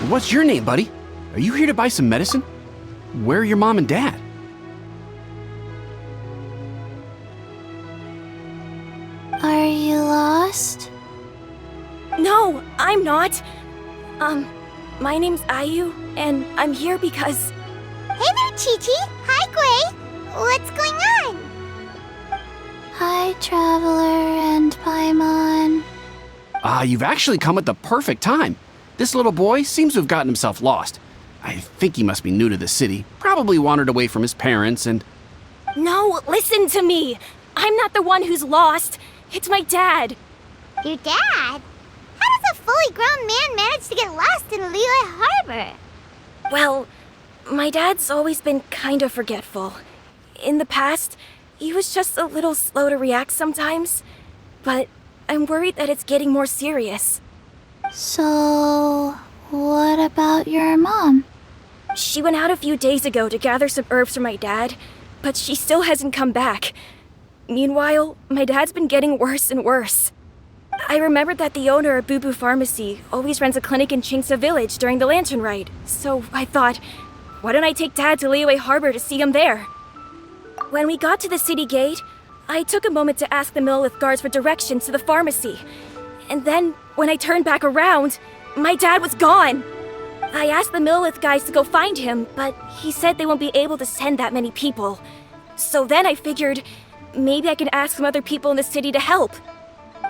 What's your name, buddy? Are you here to buy some medicine? Where are your mom and dad? Are you lost? No, I'm not. My name's Ayu, and I'm here because... Hey there, Qiqi. Hi, Gui. What's going on? Hi, Traveler and Paimon. You've actually come at the perfect time. This little boy seems to have gotten himself lost. I think he must be new to the city, probably wandered away from his parents and... No, listen to me. I'm not the one who's lost. It's my dad. Your dad? How does a fully grown man manage to get lost in Liyue Harbor? Well, my dad's always been kind of forgetful. In the past, he was just a little slow to react sometimes. But I'm worried that it's getting more serious. So, what about your mom? She went out a few days ago to gather some herbs for my dad, but she still hasn't come back. Meanwhile, my dad's been getting worse and worse. I remembered that the owner of Bubu Pharmacy always runs a clinic in Qingce village during the lantern ride, so I thought, why don't I take Dad to Liyue Harbor to see him there? When we got to the city gate, I took a moment to ask the milletlith guards for directions to the pharmacy. And then, when I turned back around, my dad was gone. I asked the milletlith guys to go find him, but he said they won't be able to send that many people. So then I figured, maybe I can ask some other people in the city to help.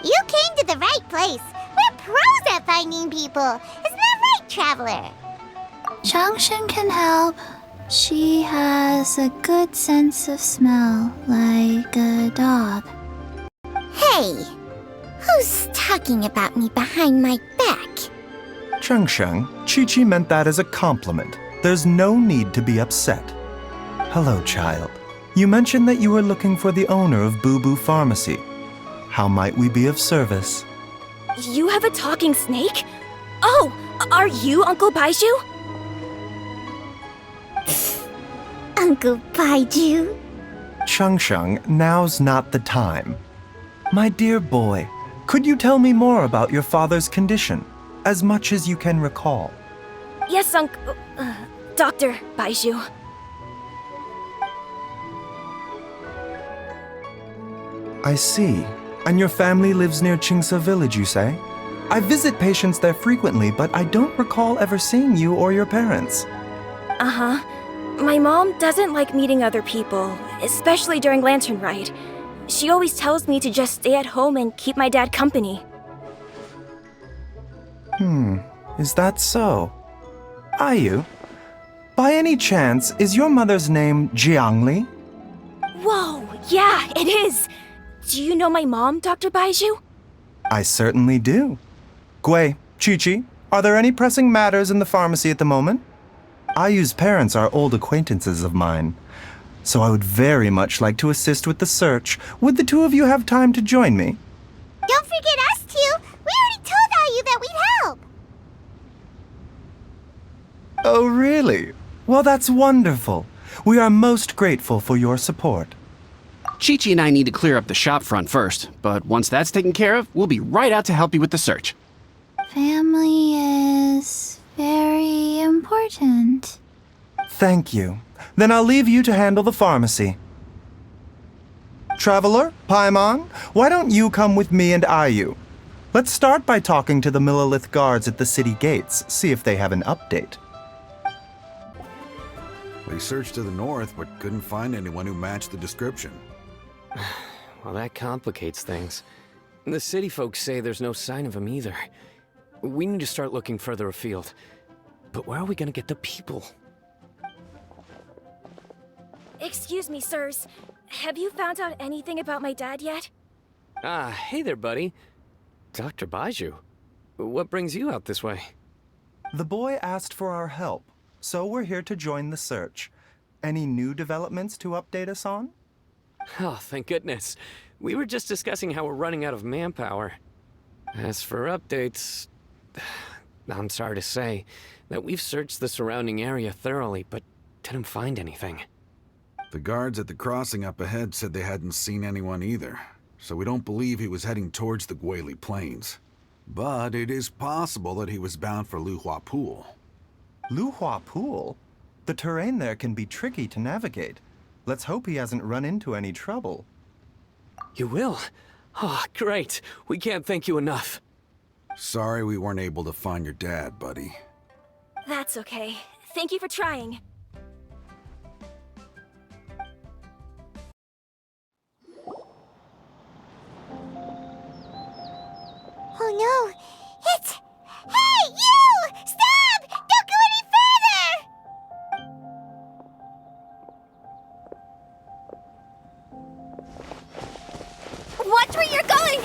You came to the right place. We're pros at finding people. Isn't that right, Traveler? Wangsheng can help. She has a good sense of smell, like a dog. Hey, who's talking about me behind my back? Wangsheng, Qiqi meant that as a compliment. There's no need to be upset. Hello, child. You mentioned that you were looking for the owner of Bubu Pharmacy. How might we be of service? You have a talking snake? Oh, are you Uncle Baizhu? Uncle Baizhu? Wangsheng, now's not the time. My dear boy, could you tell me more about your father's condition, as much as you can recall? Yes, Dr. Baizhu. I see. And your family lives near Qingce village, you say? I visit patients there frequently, but I don't recall ever seeing you or your parents. Uh-huh. My mom doesn't like meeting other people, especially during Lantern Ride. She always tells me to just stay at home and keep my dad company. Is that so? Ayu, by any chance, is your mother's name Jiangli? Whoa, yeah, it is! Do you know my mom, Dr. Baizhu? I certainly do. Gui, Qiqi, are there any pressing matters in the pharmacy at the moment? Ayu's parents are old acquaintances of mine, so I would very much like to assist with the search. Would the two of you have time to join me? Don't forget us two. We already told Ayu that we'd help. Oh, really? Well, that's wonderful. We are most grateful for your support. Qiqi and I need to clear up the shop front first, but once that's taken care of, we'll be right out to help you with the search. Family is very important. Thank you. Then I'll leave you to handle the pharmacy. Traveler, Paimon, why don't you come with me and Ayu? Let's start by talking to the milletlith guards at the city gates, see if they have an update. We searched to the north, but couldn't find anyone who matched the description. Well, that complicates things. The city folks say there's no sign of him either. We need to start looking further afield. But where are we gonna get the people? Excuse me, sirs. Have you found out anything about my dad yet? Hey there, buddy. Dr. Baizhu. What brings you out this way? The boy asked for our help, so we're here to join the search. Any new developments to update us on? Oh, thank goodness. We were just discussing how we're running out of manpower. As for updates, I'm sorry to say that we've searched the surrounding area thoroughly, but didn't find anything. The guards at the crossing up ahead said they hadn't seen anyone either, so we don't believe he was heading towards the Guili Plains. But it is possible that he was bound for Luhua Pool. Luhua Pool? The terrain there can be tricky to navigate. Let's hope he hasn't run into any trouble. You will? Oh, great. We can't thank you enough. Sorry we weren't able to find your dad, buddy. That's okay. Thank you for trying. Oh no! It's... Hey, you! Stop! Don't go any further! Watch where you're going!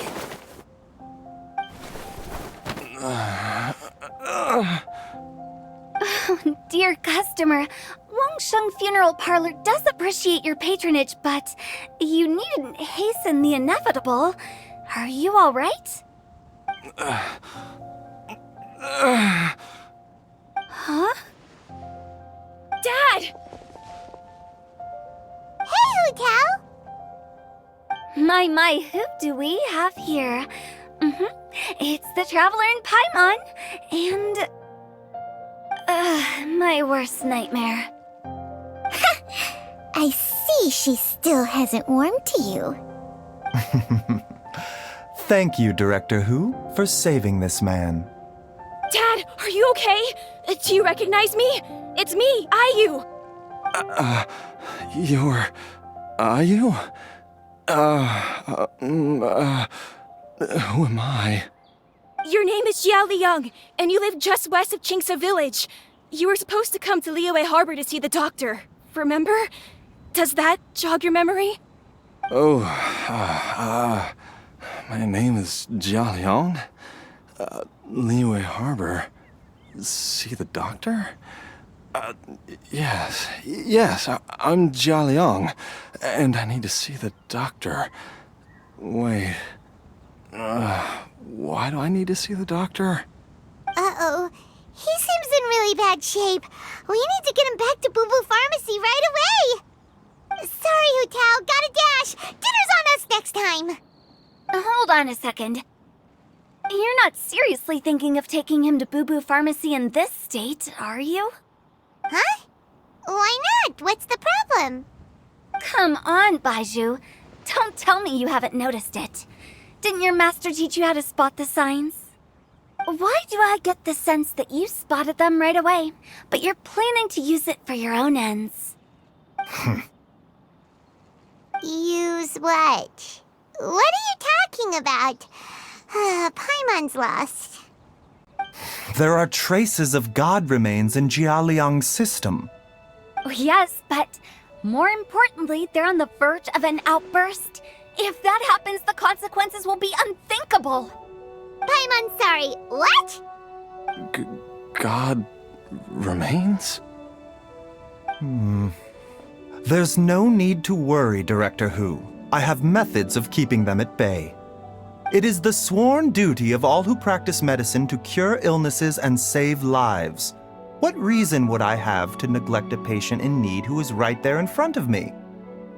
Dear customer, Wangsheng Funeral Parlor does appreciate your patronage, but you needn't hasten the inevitable. Are you all right? Huh? Dad! Hey, Hu Tao! My, who do we have here? It's the Traveler in Paimon, and... my worst nightmare. I see she still hasn't warmed to you. Thank you, Director Hu, for saving this man. Dad, are you okay? Do you recognize me? It's me, Ayu! You're... Ayu? Who am I? Your name is Jialiang, and you live just west of Qingce village. You were supposed to come to Liyue Harbor to see the doctor. Remember? Does that jog your memory? Oh, my name is Jialiang. Liyue Harbor. See the doctor? Yes, I'm Jialiang, and I need to see the doctor. Wait, why do I need to see the doctor? Uh-oh. He seems in really bad shape. We need to get him back to Bubu Pharmacy right away! Sorry, Hu Tao. Gotta dash! Dinner's on us next time! Hold on a second. You're not seriously thinking of taking him to Bubu Pharmacy in this state, are you? Huh? Why not? What's the problem? Come on, Baizhu. Don't tell me you haven't noticed it. Didn't your master teach you how to spot the signs? Why do I get the sense that you spotted them right away, but you're planning to use it for your own ends? Use what? What are you talking about? Paimon's lost. There are traces of god remains in Jialiang's system. Yes, but more importantly, they're on the verge of an outburst. If that happens, the consequences will be unthinkable. Paimon, sorry. What? God remains? There's no need to worry, Director Hu. I have methods of keeping them at bay. It is the sworn duty of all who practice medicine to cure illnesses and save lives. What reason would I have to neglect a patient in need who is right there in front of me?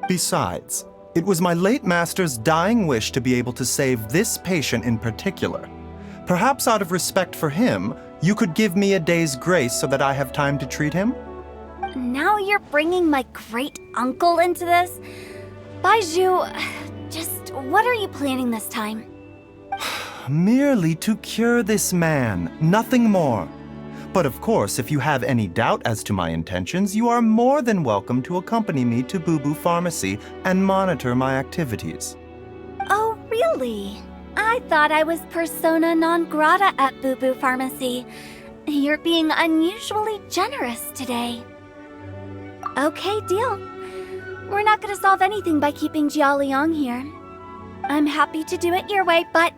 Besides, it was my late master's dying wish to be able to save this patient in particular. Perhaps out of respect for him, you could give me a day's grace so that I have time to treat him? Now you're bringing my great-uncle into this? Baizhu, just what are you planning this time? Merely to cure this man, nothing more. But of course, if you have any doubt as to my intentions, you are more than welcome to accompany me to Bubu Pharmacy and monitor my activities. Oh, really? I thought I was persona non grata at Bubu Pharmacy. You're being unusually generous today. Okay, deal. We're not gonna solve anything by keeping Jialiang here. I'm happy to do it your way, but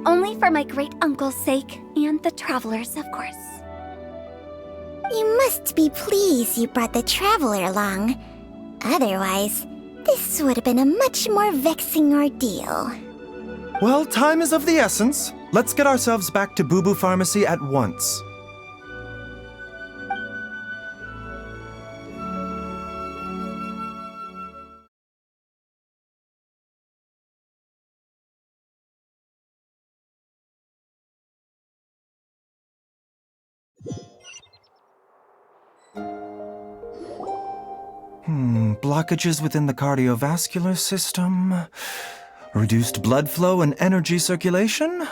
only for my great-uncle's sake and the travelers, of course. You must be pleased you brought the traveler along. Otherwise, this would have been a much more vexing ordeal. Well, time is of the essence. Let's get ourselves back to Bubu Pharmacy at once. Blockages within the cardiovascular system. Reduced blood flow and energy circulation?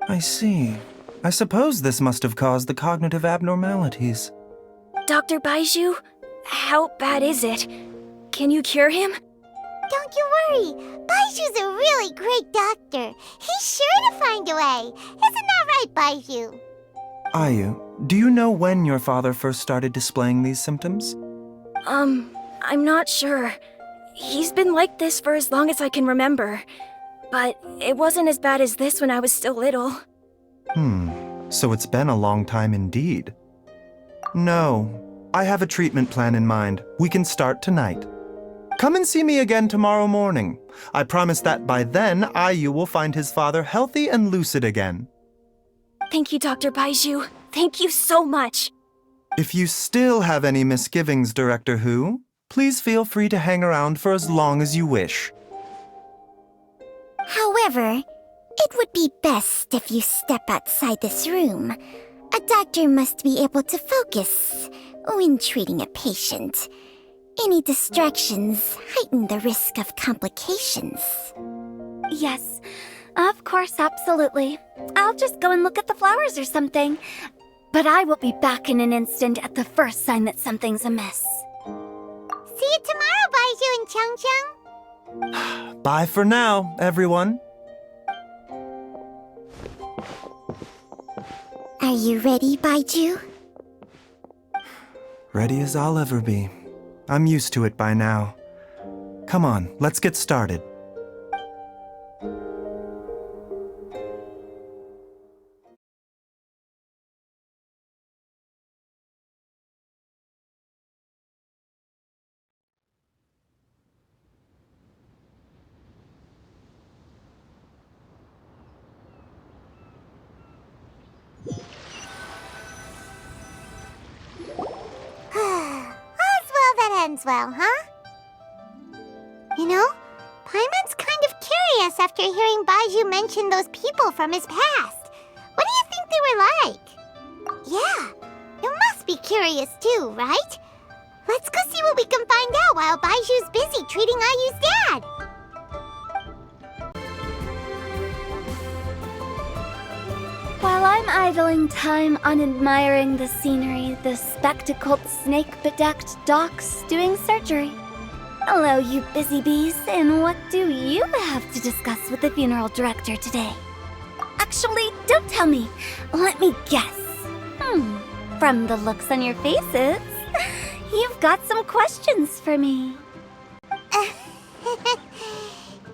I see. I suppose this must have caused the cognitive abnormalities. Dr. Baizhu, how bad is it? Can you cure him? Don't you worry. Baizhu's a really great doctor. He's sure to find a way. Isn't that right, Baizhu? Ayu, do you know when your father first started displaying these symptoms? I'm not sure. He's been like this for as long as I can remember. But it wasn't as bad as this when I was still little. So it's been a long time indeed. No, I have a treatment plan in mind. We can start tonight. Come and see me again tomorrow morning. I promise that by then, Ayu will find his father healthy and lucid again. Thank you, Dr. Baizhu. Thank you so much. If you still have any misgivings, Director Hu, please feel free to hang around for as long as you wish. However, it would be best if you step outside this room. A doctor must be able to focus when treating a patient. Any distractions heighten the risk of complications. Yes, of course, absolutely. I'll just go and look at the flowers or something. But I will be back in an instant at the first sign that something's amiss. See you tomorrow, Baizhu and Changcheng. Bye for now, everyone. Are you ready, Baizhu? Ready as I'll ever be. I'm used to it by now. Come on, let's get started. Well, huh? You know, Paimon's kind of curious after hearing Baizhu mention those people from his past. What do you think they were like? Yeah, you must be curious too, right? Let's go see what we can find out while Baizhu's busy treating Ayu's dad. While I'm idling time on admiring the scenery, the spectacled snake-bedecked docs doing surgery. Hello, you busy bees, and what do you have to discuss with the funeral director today? Actually, don't tell me. Let me guess. From the looks on your faces, you've got some questions for me.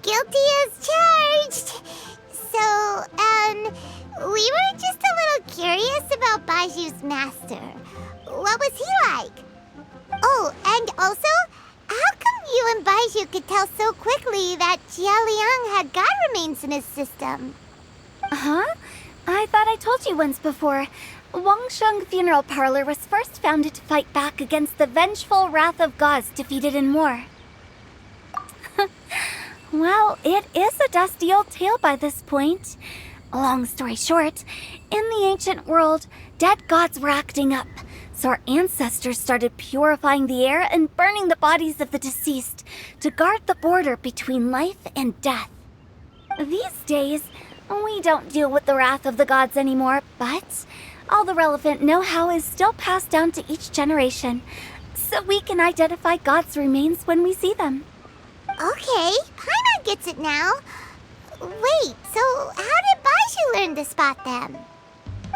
Guilty as charged. So, we were just a little curious about Baizhu's master. What was he like? Oh, and also, how come you and Baizhu could tell so quickly that Jialiang had god remains in his system? Huh? I thought I told you once before. Wangsheng Funeral Parlor was first founded to fight back against the vengeful wrath of gods defeated in war. Well, it is a dusty old tale by this point. Long story short, in the ancient world, dead gods were acting up, so our ancestors started purifying the air and burning the bodies of the deceased to guard the border between life and death. These days, we don't deal with the wrath of the gods anymore, but all the relevant know-how is still passed down to each generation, so we can identify gods' remains when we see them. Okay, Paimon gets it now. Wait, so how did Baizhu learn to spot them?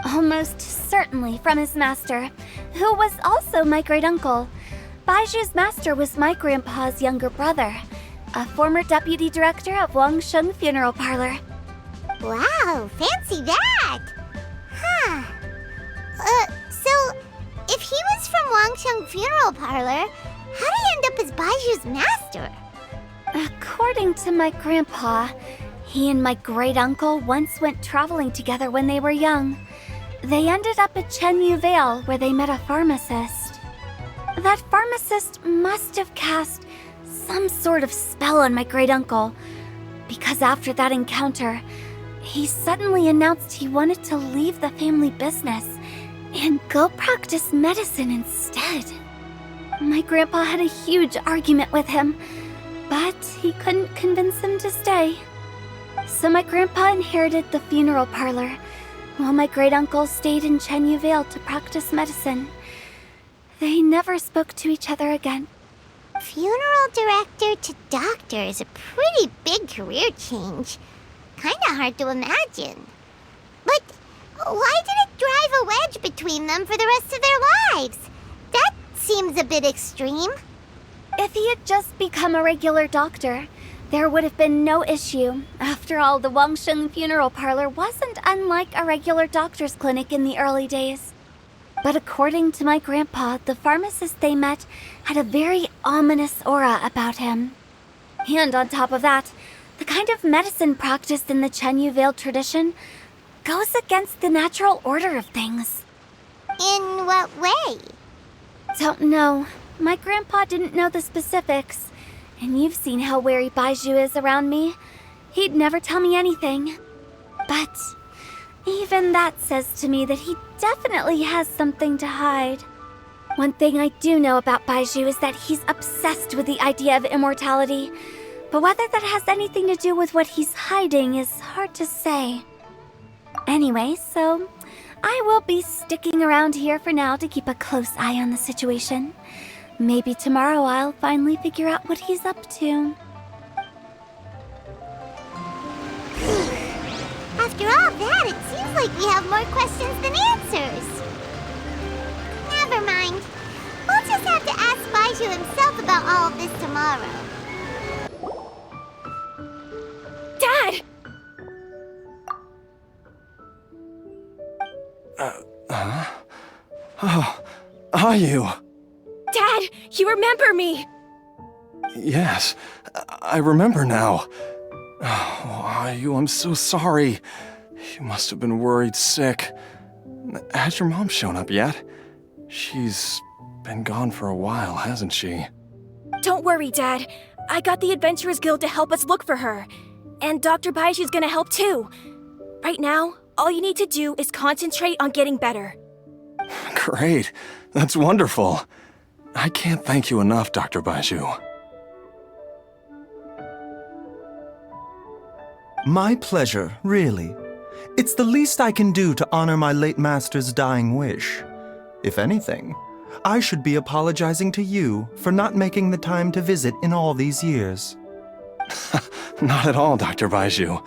Almost certainly from his master, who was also my great-uncle. Baizhu's master was my grandpa's younger brother, a former deputy director of Wangsheng Funeral Parlor. Wow, fancy that! Huh. So, if he was from Wangsheng Funeral Parlor, how did he end up as Baizhu's master? According to my grandpa, he and my great-uncle once went traveling together when they were young. They ended up at Chenyu Vale, where they met a pharmacist. That pharmacist must have cast some sort of spell on my great-uncle, because after that encounter, he suddenly announced he wanted to leave the family business and go practice medicine instead. My grandpa had a huge argument with him, but he couldn't convince him to stay. So my grandpa inherited the funeral parlor, while my great-uncle stayed in Chenyu Vale to practice medicine. They never spoke to each other again. Funeral director to doctor is a pretty big career change. Kinda hard to imagine. But why did it drive a wedge between them for the rest of their lives? That seems a bit extreme. If he had just become a regular doctor, there would have been no issue. After all, the Wangsheng funeral parlor wasn't unlike a regular doctor's clinic in the early days. But according to my grandpa, the pharmacist they met had a very ominous aura about him. And on top of that, the kind of medicine practiced in the Chenyu Vale tradition goes against the natural order of things. In what way? Don't know. My grandpa didn't know the specifics. And you've seen how wary Baizhu is around me. He'd never tell me anything. But even that says to me that he definitely has something to hide. One thing I do know about Baizhu is that he's obsessed with the idea of immortality. But whether that has anything to do with what he's hiding is hard to say. Anyway, so I will be sticking around here for now to keep a close eye on the situation. Maybe tomorrow I'll finally figure out what he's up to. After all that, it seems like we have more questions than answers. Never mind. We'll just have to ask Baizhu himself about all of this tomorrow. Dad! Oh, are you? Dad, you remember me! Yes, I remember now. Oh, are you? I'm so sorry. You must have been worried sick. Has your mom shown up yet? She's been gone for a while, hasn't she? Don't worry, Dad. I got the Adventurers Guild to help us look for her. And Dr. Baizhu's gonna help too. Right now, all you need to do is concentrate on getting better. Great. That's wonderful. I can't thank you enough, Dr. Baizhu. My pleasure, really. It's the least I can do to honor my late master's dying wish. If anything, I should be apologizing to you for not making the time to visit in all these years. Not at all, Dr. Baizhu.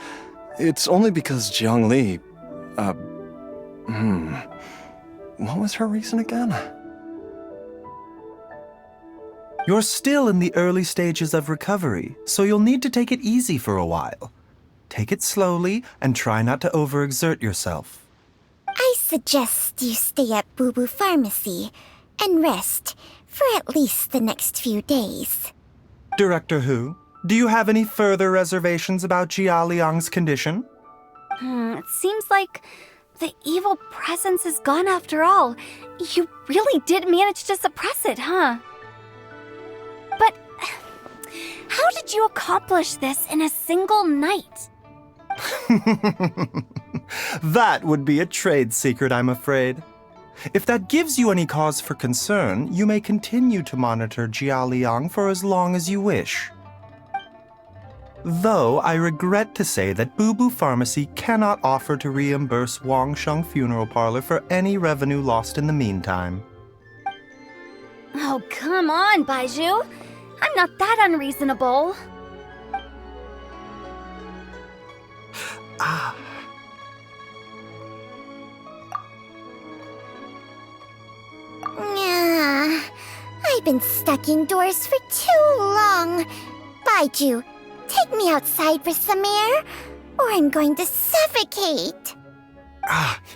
It's only because Jiangli... What was her reason again? You're still in the early stages of recovery, so you'll need to take it easy for a while. Take it slowly and try not to overexert yourself. I suggest you stay at Bubu Pharmacy and rest for at least the next few days. Director Hu, do you have any further reservations about Jialiang's condition? It seems like the evil presence is gone after all. You really did manage to suppress it, huh? But how did you accomplish this in a single night? That would be a trade secret, I'm afraid. If that gives you any cause for concern, you may continue to monitor Jialiang for as long as you wish. Though I regret to say that Bubu Pharmacy cannot offer to reimburse Wangsheng Funeral Parlor for any revenue lost in the meantime. Oh, come on, Baizhu. I'm not that unreasonable. I've been stuck indoors for too long. Baizhu, take me outside for some air, or I'm going to suffocate.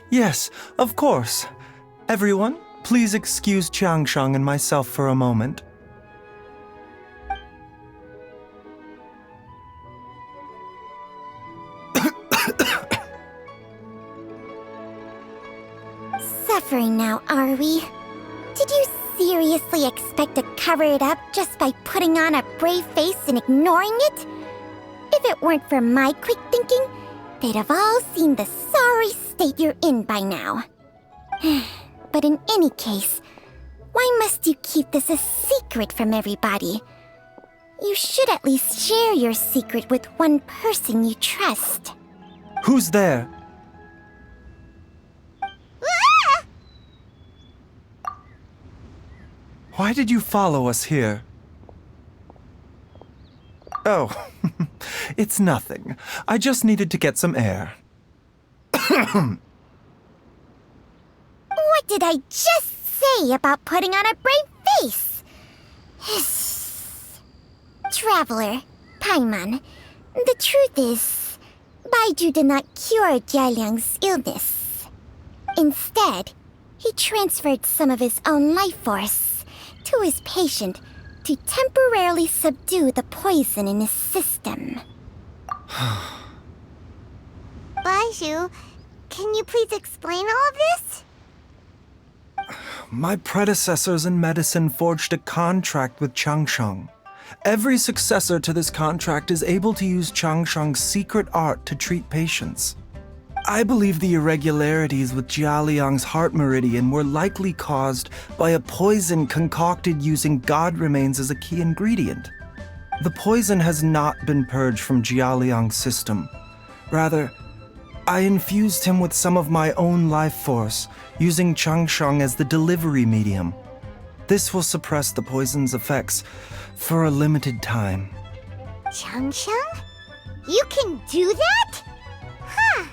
Yes, of course. Everyone, please excuse Qiangsheng and myself for a moment. Suffering now, are we? Did you seriously expect to cover it up just by putting on a brave face and ignoring it? If it weren't for my quick thinking, they'd have all seen the sorry state you're in by now. But in any case, Why must you keep this a secret from everybody? You should at least share your secret with one person you trust. Who's there? Ah! Why did you follow us here? Oh, it's nothing. I just needed to get some air. What did I just say about putting on a brave face? Traveler, Paimon, the truth is, Baizhu did not cure Jialiang's illness. Instead, he transferred some of his own life force to his patient to temporarily subdue the poison in his system. Baizhu, can you please explain all of this? My predecessors in medicine forged a contract with Wangsheng. Every successor to this contract is able to use Wangsheng's secret art to treat patients. I believe the irregularities with Jialiang's heart meridian were likely caused by a poison concocted using god remains as a key ingredient. The poison has not been purged from Jialiang's system. Rather, I infused him with some of my own life force, using Wangsheng as the delivery medium. This will suppress the poison's effects for a limited time. Wangsheng? You can do that? Huh.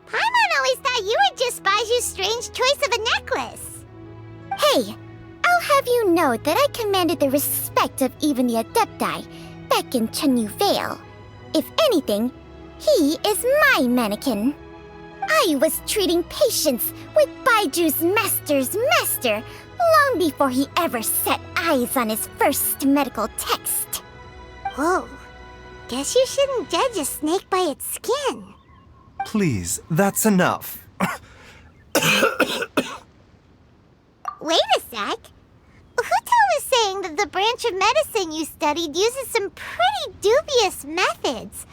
Paimon always thought you were just Baizhu's strange choice of a necklace. Hey, I'll have you know that I commanded the respect of even the Adepti back in Chenyu Vale. If anything, he is my mannequin. I was treating patients with Baiju's master's master long before he ever set eyes on his first medical text. Whoa. Guess you shouldn't judge a snake by its skin. Please, that's enough. Wait a sec. Huto was saying that the branch of medicine you studied uses some pretty dubious methods.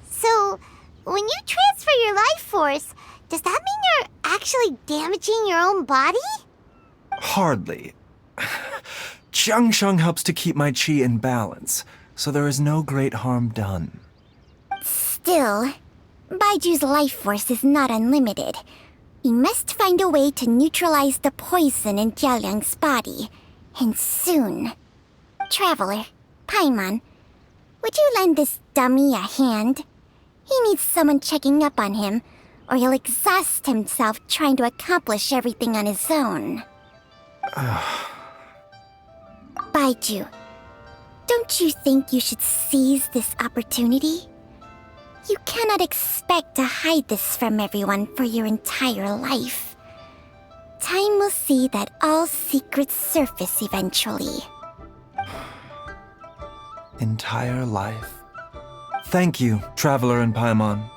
So, when you transfer your life force, does that mean you're actually damaging your own body? Hardly. Wangsheng helps to keep my chi in balance, so there is no great harm done. Still, Baiju's life force is not unlimited. We must find a way to neutralize the poison in Jialiang's body, and soon. Traveler, Paimon, would you lend this dummy a hand? He needs someone checking up on him, or he'll exhaust himself trying to accomplish everything on his own. Baizhu, don't you think you should seize this opportunity? You cannot expect to hide this from everyone for your entire life. Time will see that all secrets surface eventually. Entire life. Thank you, Traveler and Paimon.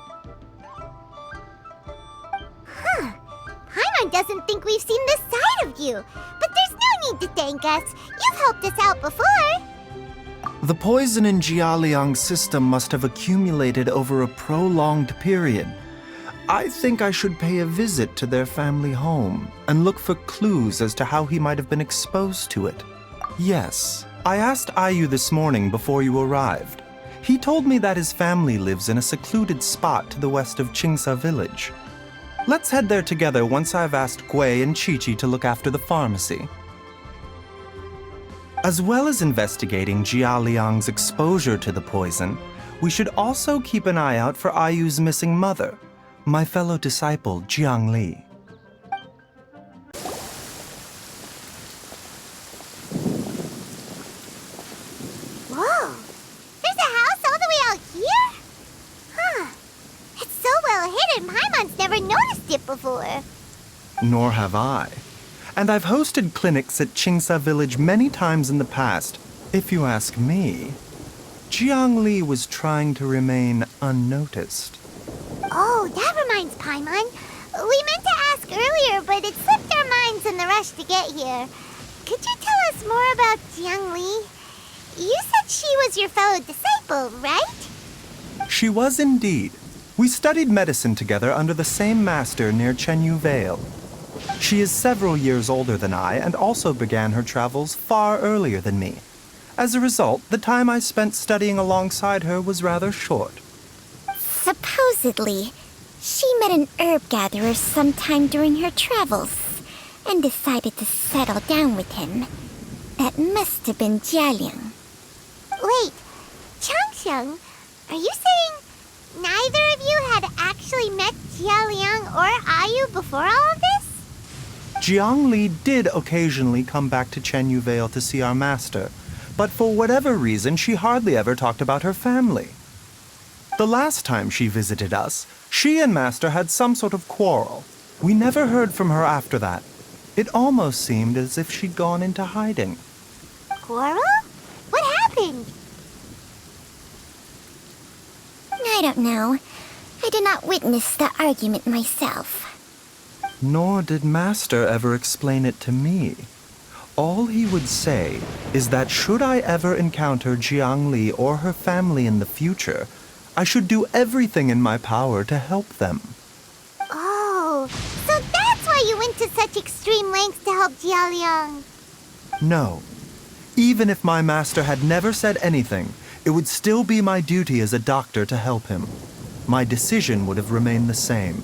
Paimon doesn't think we've seen this side of you, but there's no need to thank us. You've helped us out before. The poison in Jialiang's system must have accumulated over a prolonged period. I think I should pay a visit to their family home and look for clues as to how he might have been exposed to it. Yes, I asked Ayu this morning before you arrived. He told me that his family lives in a secluded spot to the west of Qingce village. Let's head there together once I've asked Gui and Qiqi to look after the pharmacy. As well as investigating Jialiang's exposure to the poison, we should also keep an eye out for Ayu's missing mother, my fellow disciple Jiangli. Whoa! There's a house all the way out here? Huh. It's so well hidden, Paimon's never noticed it before. Nor have I. And I've hosted clinics at Qingce village many times in the past. If you ask me, Jiangli was trying to remain unnoticed. Oh, that reminds Paimon. We meant to ask earlier, but it slipped our minds in the rush to get here. Could you tell us more about Jiangli? You said she was your fellow disciple, right? She was indeed. We studied medicine together under the same master near Chenyu Vale. She is several years older than I and also began her travels far earlier than me. As a result, the time I spent studying alongside her was rather short. Supposedly, she met an herb gatherer sometime during her travels and decided to settle down with him. That must have been Jialiang. Wait, Wangsheng, are you saying neither of you had actually met Jialiang or Ayu before all of this? Jiangli did occasionally come back to Chenyu Vale to see our master, but for whatever reason, she hardly ever talked about her family. The last time she visited us, she and Master had some sort of quarrel. We never heard from her after that. It almost seemed as if she'd gone into hiding. Quarrel? What happened? I don't know. I did not witness the argument myself. Nor did Master ever explain it to me. All he would say is that should I ever encounter Jiangli or her family in the future, I should do everything in my power to help them. Oh, so that's why you went to such extreme lengths to help Jialiang. No. Even if my master had never said anything, it would still be my duty as a doctor to help him. My decision would have remained the same.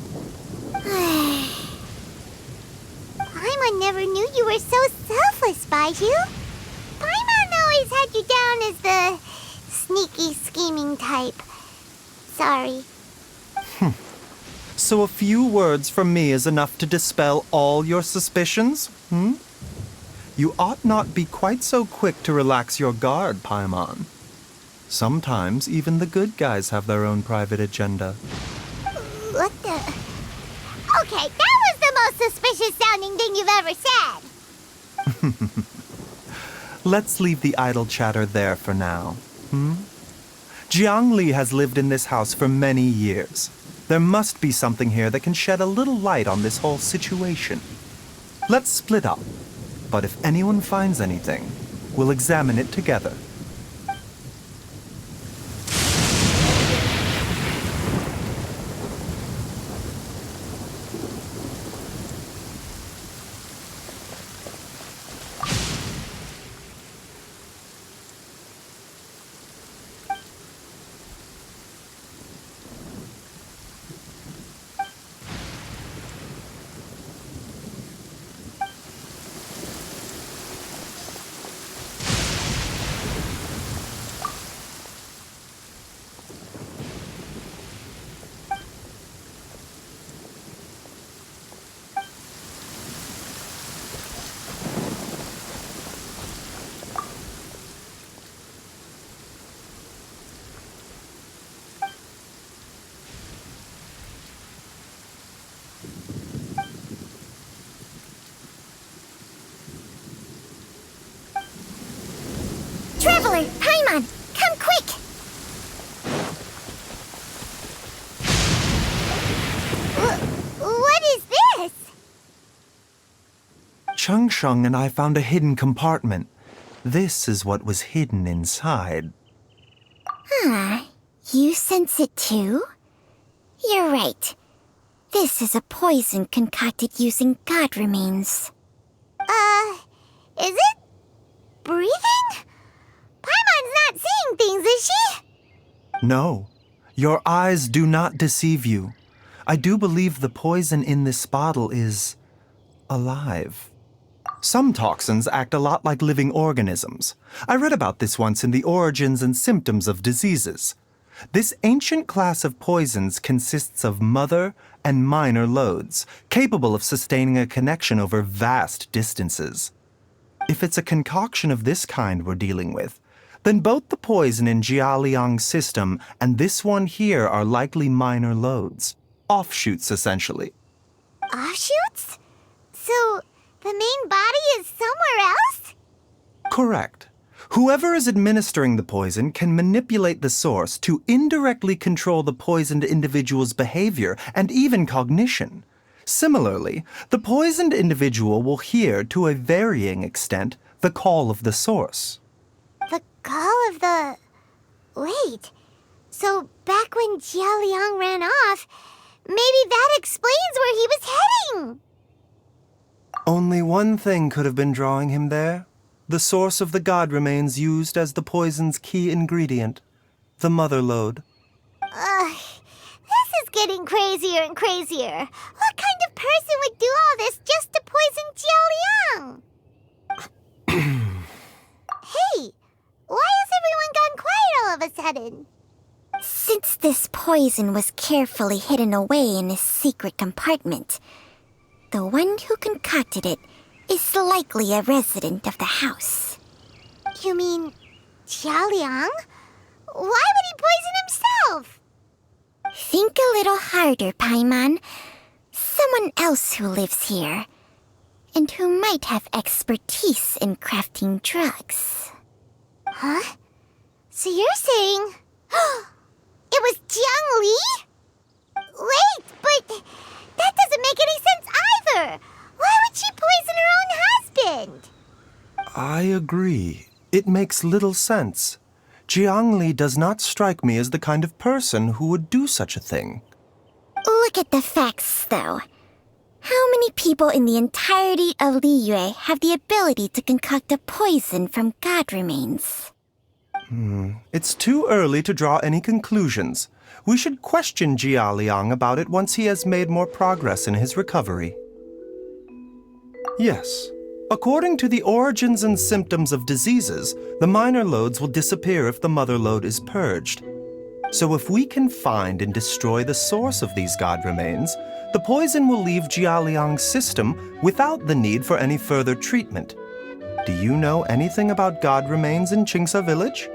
Paimon never knew you were so selfless, Baizhu. Paimon always had you down as the sneaky, scheming type. Sorry. So a few words from me is enough to dispel all your suspicions? You ought not be quite so quick to relax your guard, Paimon. Sometimes even the good guys have their own private agenda. What the... Okay, that was the most suspicious sounding thing you've ever said. Let's leave the idle chatter there for now. Jiangli has lived in this house for many years. There must be something here that can shed a little light on this whole situation. Let's split up. But if anyone finds anything, we'll examine it together. Traveler, Paimon, come quick! What is this? Wangsheng and I found a hidden compartment. This is what was hidden inside. You sense it too? You're right. This is a poison concocted using god remains. Is it breathing? Paimon's not seeing things, is she? No, your eyes do not deceive you. I do believe the poison in this bottle is alive. Some toxins act a lot like living organisms. I read about this once in the Origins and Symptoms of Diseases. This ancient class of poisons consists of mother and minor lodes, capable of sustaining a connection over vast distances. If it's a concoction of this kind we're dealing with, then both the poison in Jialiang's system and this one here are likely minor lodes. Offshoots, essentially. Offshoots? So, the main body is somewhere else? Correct. Whoever is administering the poison can manipulate the source to indirectly control the poisoned individual's behavior and even cognition. Similarly, the poisoned individual will hear, to a varying extent, the call of the source. The call of the... Wait. So, back when Jialiang ran off, maybe that explains where he was heading. Only one thing could have been drawing him there. The source of the god remains used as the poison's key ingredient, the mother lode. This is getting crazier and crazier. What kind of person would do all this just to poison Jialiang? Hey, why has everyone gone quiet all of a sudden? Since this poison was carefully hidden away in a secret compartment, the one who concocted it is likely a resident of the house. You mean Jialiang? Why would he poison himself? Think a little harder, Paimon. Someone else who lives here, and who might have expertise in crafting drugs. Huh? So you're saying... it was Jiangli? Wait, but that doesn't make any sense either. Why would she poison her own husband? I agree. It makes little sense. Jiangli does not strike me as the kind of person who would do such a thing. Look at the facts, though. How many people in the entirety of Liyue have the ability to concoct a poison from god remains? It's too early to draw any conclusions. We should question Jialiang about it once he has made more progress in his recovery. Yes. According to the origins and symptoms of diseases, the minor lodes will disappear if the mother lode is purged. So if we can find and destroy the source of these god remains, the poison will leave Jialiang's system without the need for any further treatment. Do you know anything about god remains in Qingce village?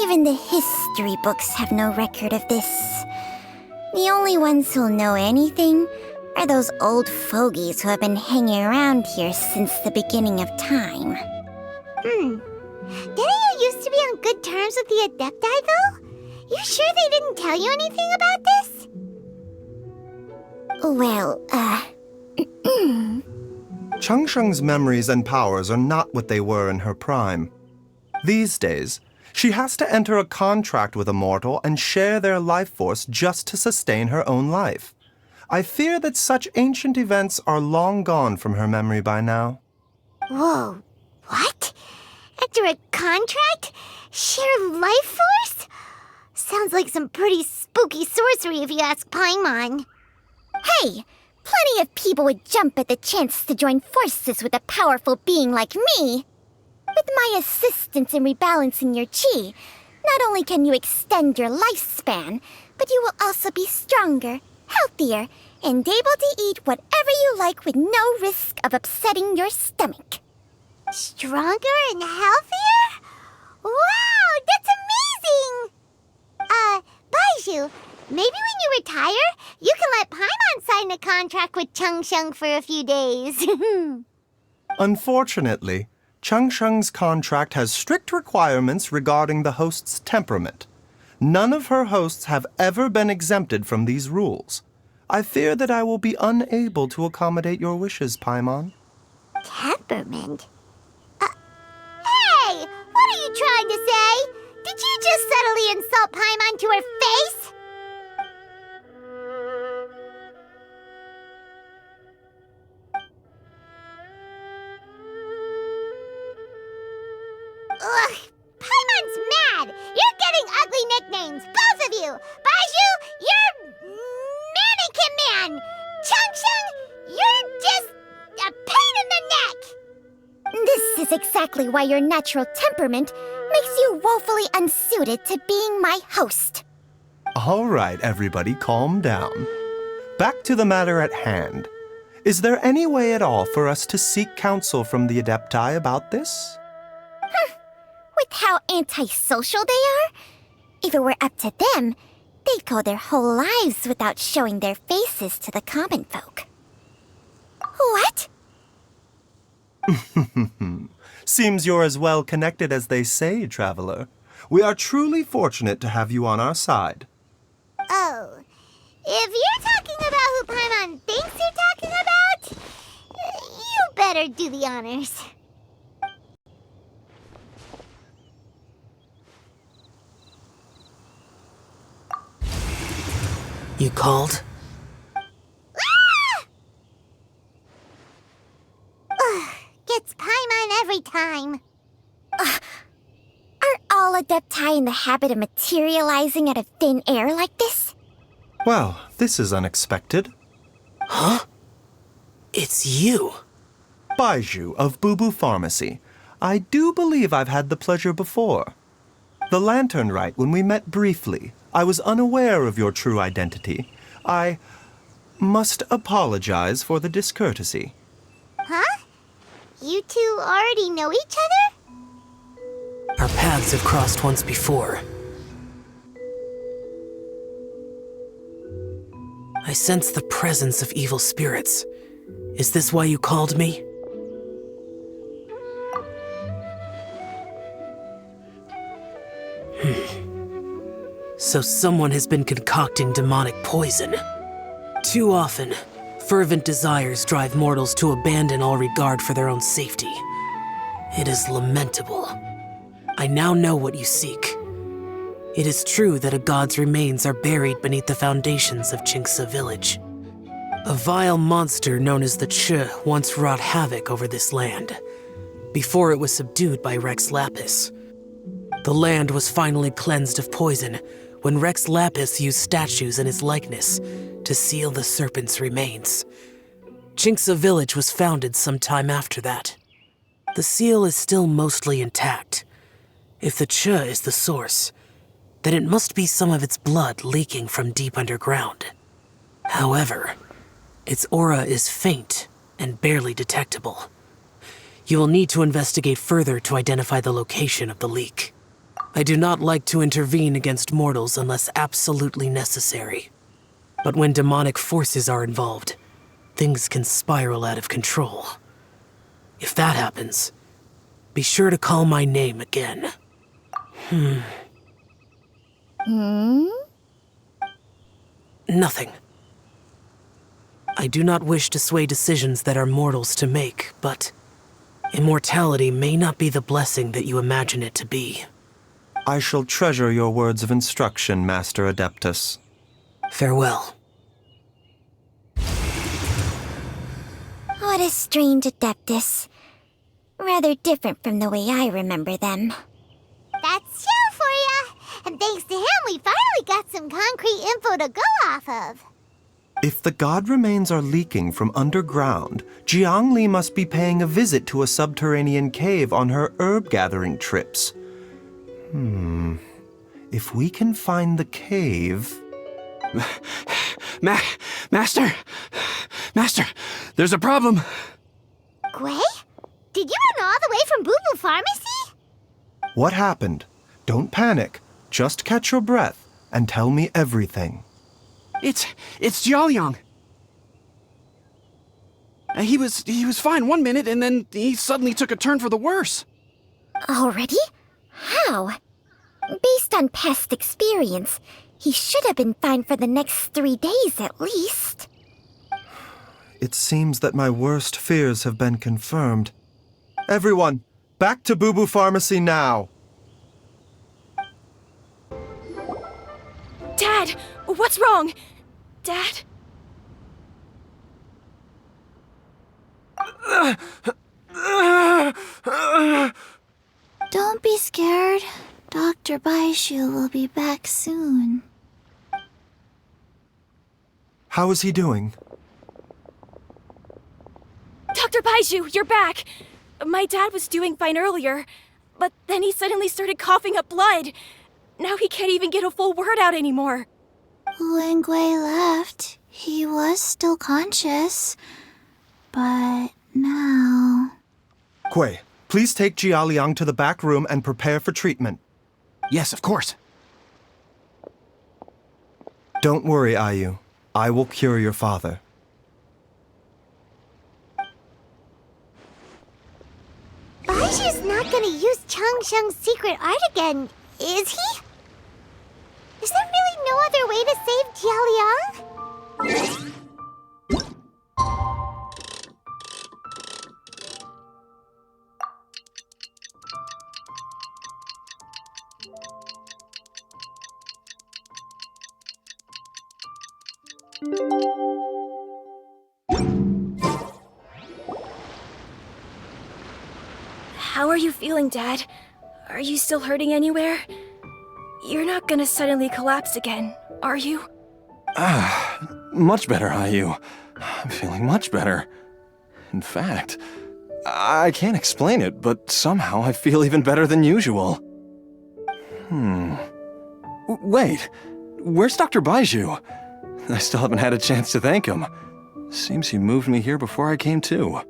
Even the history books have no record of this. The only ones who'll know anything are those old fogies who have been hanging around here since the beginning of time. Didn't you used to be on good terms with the Adepti, though? You sure they didn't tell you anything about this? Well, Wangsheng's memories and powers are not what they were in her prime. These days, she has to enter a contract with a mortal and share their life force just to sustain her own life. I fear that such ancient events are long gone from her memory by now. Whoa, what? Enter a contract? Share life force? Sounds like some pretty spooky sorcery if you ask Paimon. hey! Plenty of people would jump at the chance to join forces with a powerful being like me. With my assistance in rebalancing your chi, not only can you extend your lifespan, but you will also be stronger, healthier, and able to eat whatever you like with no risk of upsetting your stomach. Stronger and healthier? Wow, that's amazing! Baizhu, maybe when you retire, you can let Paimon sign a contract with Wangsheng for a few days. Unfortunately, Wangsheng's contract has strict requirements regarding the host's temperament. None of her hosts have ever been exempted from these rules. I fear that I will be unable to accommodate your wishes, Paimon. Temperament? Hey! What are you trying to say? Did you just subtly insult Paimon to her face? Ugh! Paimon's mad! You're getting ugly nicknames, both of you! Baizhu, you're Mannequin Man! Wangsheng, you're just a pain in the neck! This is exactly why your natural temperament makes you woefully unsuited to being my host. All right, everybody, calm down. Back to the matter at hand. Is there any way at all for us to seek counsel from the Adepti about this? With how antisocial they are, if it were up to them, they'd go their whole lives without showing their faces to the common folk. What? Seems you're as well connected as they say, traveler. We are truly fortunate to have you on our side. Oh, if you're talking about who Paimon thinks you're talking about, you better do the honors. You called? Ah! gets Paimon every time. Are all Adepti in the habit of materializing out of thin air like this? Well, this is unexpected. Huh? It's you. Baizhu of Bubu Pharmacy. I do believe I've had the pleasure before. The Lantern Rite, when we met briefly, I was unaware of your true identity. I must apologize for the discourtesy. Huh? You two already know each other? Our paths have crossed once before. I sense the presence of evil spirits. Is this why you called me? So someone has been concocting demonic poison. Too often, fervent desires drive mortals to abandon all regard for their own safety. It is lamentable. I now know what you seek. It is true that a god's remains are buried beneath the foundations of Qingce village. A vile monster known as the Qingce once wrought havoc over this land, before it was subdued by Rex Lapis. The land was finally cleansed of poison when Rex Lapis used statues in his likeness to seal the serpent's remains. Qingce village was founded some time after that. The seal is still mostly intact. If the Qingce is the source, then it must be some of its blood leaking from deep underground. However, its aura is faint and barely detectable. You will need to investigate further to identify the location of the leak. I do not like to intervene against mortals unless absolutely necessary. But when demonic forces are involved, things can spiral out of control. If that happens, be sure to call my name again. Nothing. I do not wish to sway decisions that are mortals to make, but immortality may not be the blessing that you imagine it to be. I shall treasure your words of instruction, Master Adeptus. Farewell. What a strange Adeptus. Rather different from the way I remember them. That's Xiao for ya! And thanks to him, we finally got some concrete info to go off of. If the god remains are leaking from underground, Jiangli must be paying a visit to a subterranean cave on her herb-gathering trips. If we can find the cave... Master! Master, there's a problem. Gui? Did you run all the way from Bubu Pharmacy? What happened? Don't panic. Just catch your breath and tell me everything. It's Jialiang. He was fine one minute, and then he suddenly took a turn for the worse. Already? How? Based on past experience, he should have been fine for the next 3 days at least. It seems that my worst fears have been confirmed. Everyone, back to Bubu Pharmacy now! Dad, what's wrong? Dad? Don't be scared. Dr. Baizhu will be back soon. How is he doing? Dr. Baizhu, you're back! My dad was doing fine earlier, but then he suddenly started coughing up blood. Now he can't even get a full word out anymore. When Gui left, he was still conscious. But now... Gui, please take Jialiang to the back room and prepare for treatment. Yes, of course. Don't worry, Ayu. I will cure your father. Baizhu's not gonna use Changsheng's secret art again, is he? Is there really no other way to save Jialiang? How are you feeling, Dad? Are you still hurting anywhere? You're not gonna suddenly collapse again, are you? Much better, Ayu. I'm feeling much better. In fact, I can't explain it, but somehow I feel even better than usual. Wait, where's Dr. Baizhu? I still haven't had a chance to thank him. Seems he moved me here before I came to.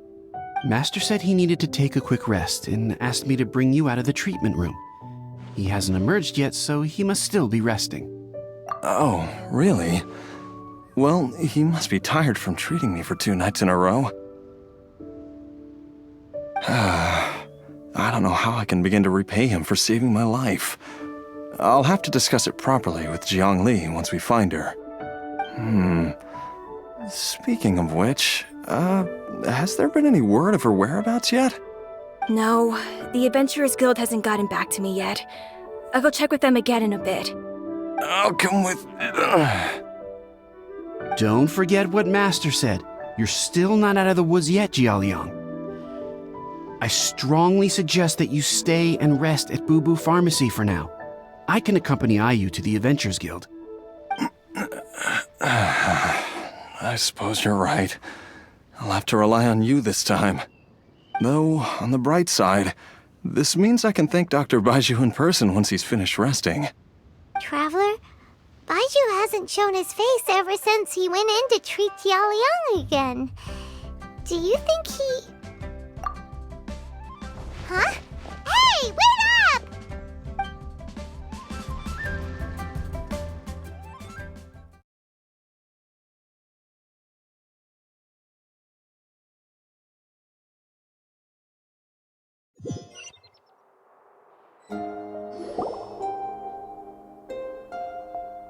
Master said he needed to take a quick rest and asked me to bring you out of the treatment room. He hasn't emerged yet, so he must still be resting. Oh, really? Well, he must be tired from treating me for 2 nights in a row. I don't know how I can begin to repay him for saving my life. I'll have to discuss it properly with Jiangli once we find her. Speaking of which, has there been any word of her whereabouts yet? No, the Adventurers Guild hasn't gotten back to me yet. I'll go check with them again in a bit. I'll come with... Don't forget what Master said. You're still not out of the woods yet, Jialiang. I strongly suggest that you stay and rest at Bubu Pharmacy for now. I can accompany Ayu to the Adventurers Guild. I suppose you're right. I'll have to rely on you this time. Though, on the bright side, this means I can thank Dr. Baizhu in person once he's finished resting. Traveler, Baizhu hasn't shown his face ever since he went in to treat Jialiang again. Do you think he... Huh? Hey, wait up!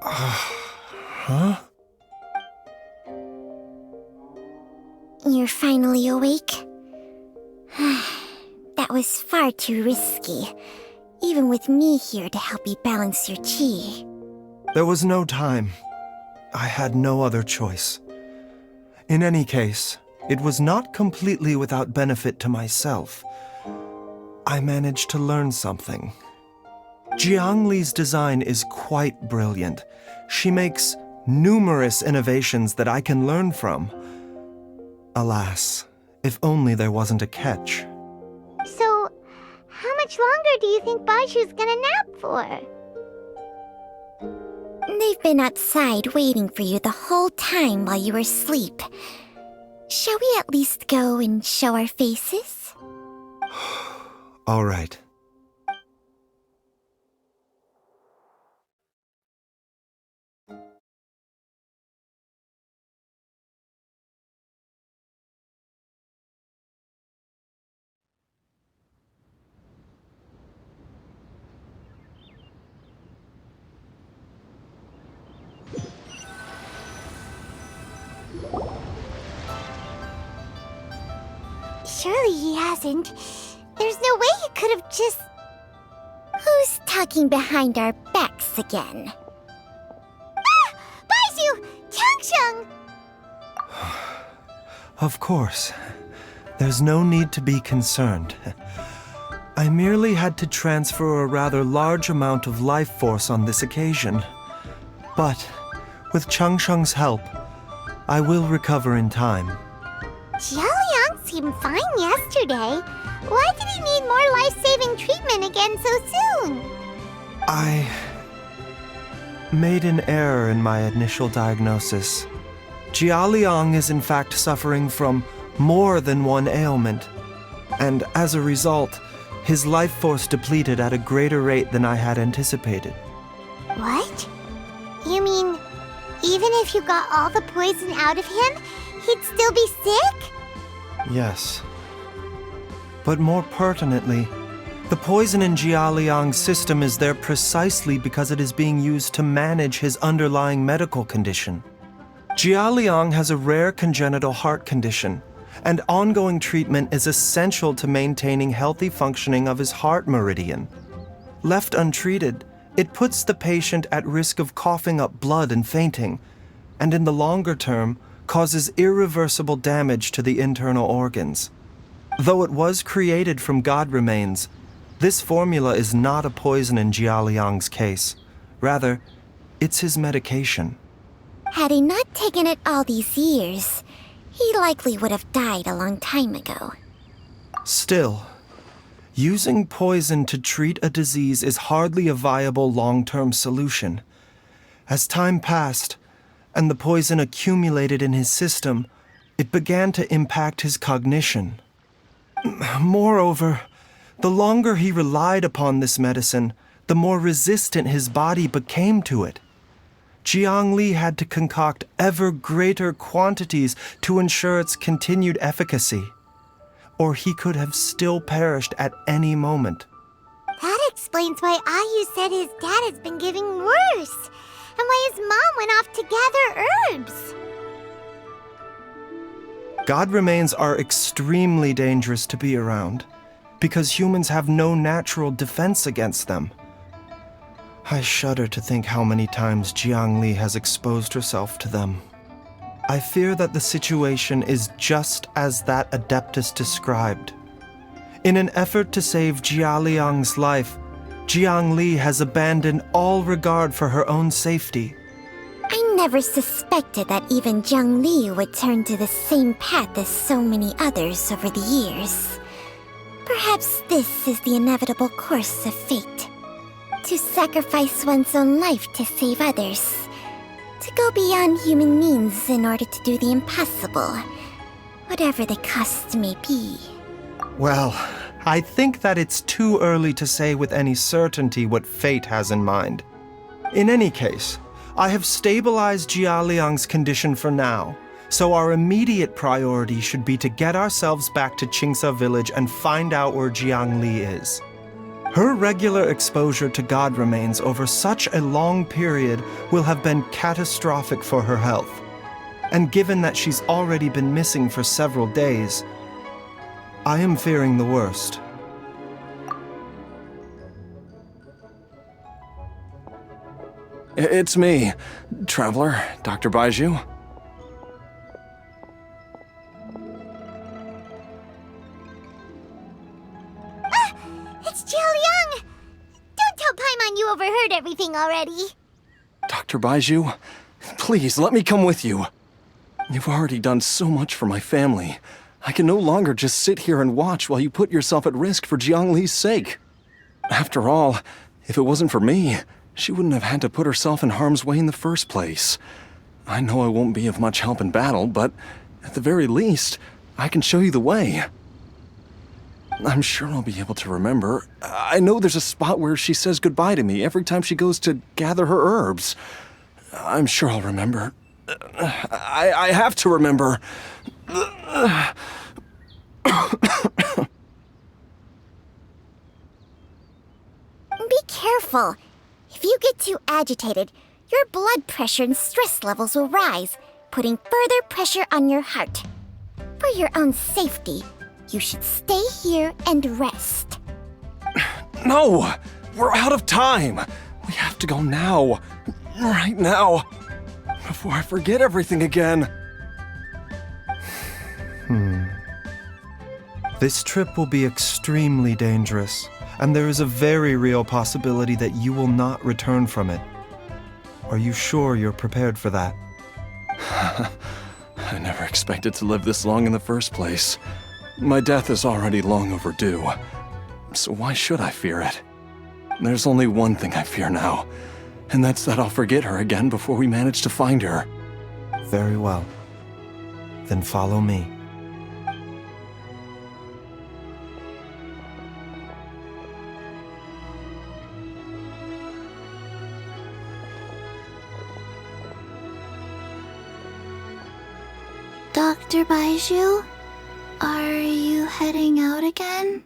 Huh? You're finally awake? That was far too risky, even with me here to help you balance your chi. There was no time. I had no other choice. In any case, it was not completely without benefit to myself. I managed to learn something. Jiangli's design is quite brilliant. She makes numerous innovations that I can learn from. Alas, if only there wasn't a catch. So, how much longer do you think Baizhu's gonna nap for? They've been outside waiting for you the whole time while you were asleep. Shall we at least go and show our faces? All right. Surely he hasn't. There's no way he could have just... Who's talking behind our backs again? Ah! Baizhu! Changsheng! Of course. There's no need to be concerned. I merely had to transfer a rather large amount of life force on this occasion. But, with Changsheng's help, I will recover in time. Jialiang seemed fine yesterday. Why did he need more life-saving treatment again so soon? I made an error in my initial diagnosis. Jialiang is in fact suffering from more than one ailment, and as a result, his life force depleted at a greater rate than I had anticipated. What? You mean, even if you got all the poison out of him, he'd still be sick? Yes. But more pertinently, the poison in Jialiang's system is there precisely because it is being used to manage his underlying medical condition. Jialiang has a rare congenital heart condition, and ongoing treatment is essential to maintaining healthy functioning of his heart meridian. Left untreated, it puts the patient at risk of coughing up blood and fainting, and in the longer term, causes irreversible damage to the internal organs. Though it was created from god remains, this formula is not a poison in Jialiang's case. Rather, it's his medication. Had he not taken it all these years, he likely would have died a long time ago. Still, using poison to treat a disease is hardly a viable long-term solution. As time passed, and the poison accumulated in his system, it began to impact his cognition. Moreover, the longer he relied upon this medicine, the more resistant his body became to it. Jiangli had to concoct ever greater quantities to ensure its continued efficacy, or he could have still perished at any moment. That explains why Ayu said his dad has been getting worse, and why his mom went off to gather herbs. God remains are extremely dangerous to be around, because humans have no natural defense against them. I shudder to think how many times Jiangli has exposed herself to them. I fear that the situation is just as that Adeptus described. In an effort to save Jialiang's life, Jiangli has abandoned all regard for her own safety. I never suspected that even Jiangli would turn to the same path as so many others over the years. Perhaps this is the inevitable course of fate. To sacrifice one's own life to save others. To go beyond human means in order to do the impossible, whatever the cost may be. Well, I think that it's too early to say with any certainty what fate has in mind. In any case, I have stabilized Jialiang's condition for now, so our immediate priority should be to get ourselves back to Qingce village and find out where Jiangli is. Her regular exposure to god remains over such a long period will have been catastrophic for her health. And given that she's already been missing for several days, I am fearing the worst. It's me, Traveler, Dr. Baizhu. It's Jialiang! Don't tell Paimon you overheard everything already. Dr. Baizhu, please let me come with you. You've already done so much for my family. I can no longer just sit here and watch while you put yourself at risk for Jiangli's sake. After all, if it wasn't for me, she wouldn't have had to put herself in harm's way in the first place. I know I won't be of much help in battle, but at the very least, I can show you the way. I'm sure I'll be able to remember. I know there's a spot where she says goodbye to me every time she goes to gather her herbs. I'm sure I'll remember. I have to remember. Be careful. If you get too agitated, your blood pressure and stress levels will rise, putting further pressure on your heart. For your own safety, you should stay here and rest. No! We're out of time! We have to go now. Right now. Before I forget everything again. This trip will be extremely dangerous, and there is a very real possibility that you will not return from it. Are you sure you're prepared for that? I never expected to live this long in the first place. My death is already long overdue, so why should I fear it? There's only one thing I fear now, and that's that I'll forget her again before we manage to find her. Very well. Then follow me. Dr. Baizhu, are you heading out again?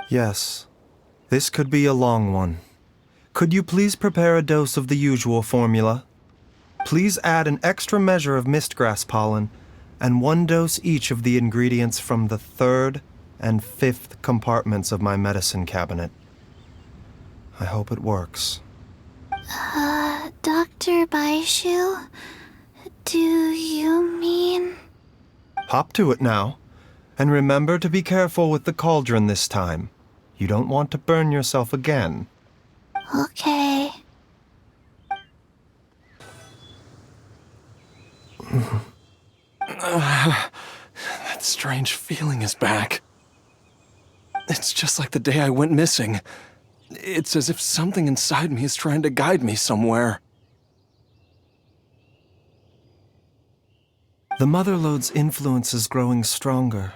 Yes. This could be a long one. Could you please prepare a dose of the usual formula? Please add an extra measure of mistgrass pollen, and 1 dose each of the ingredients from the 3rd and 5th compartments of my medicine cabinet. I hope it works. Dr. Baizhu, do you mean... Hop to it now. And remember to be careful with the cauldron this time. You don't want to burn yourself again. Okay. That strange feeling is back. It's just like the day I went missing. It's as if something inside me is trying to guide me somewhere. The Mother Lode's influence is growing stronger.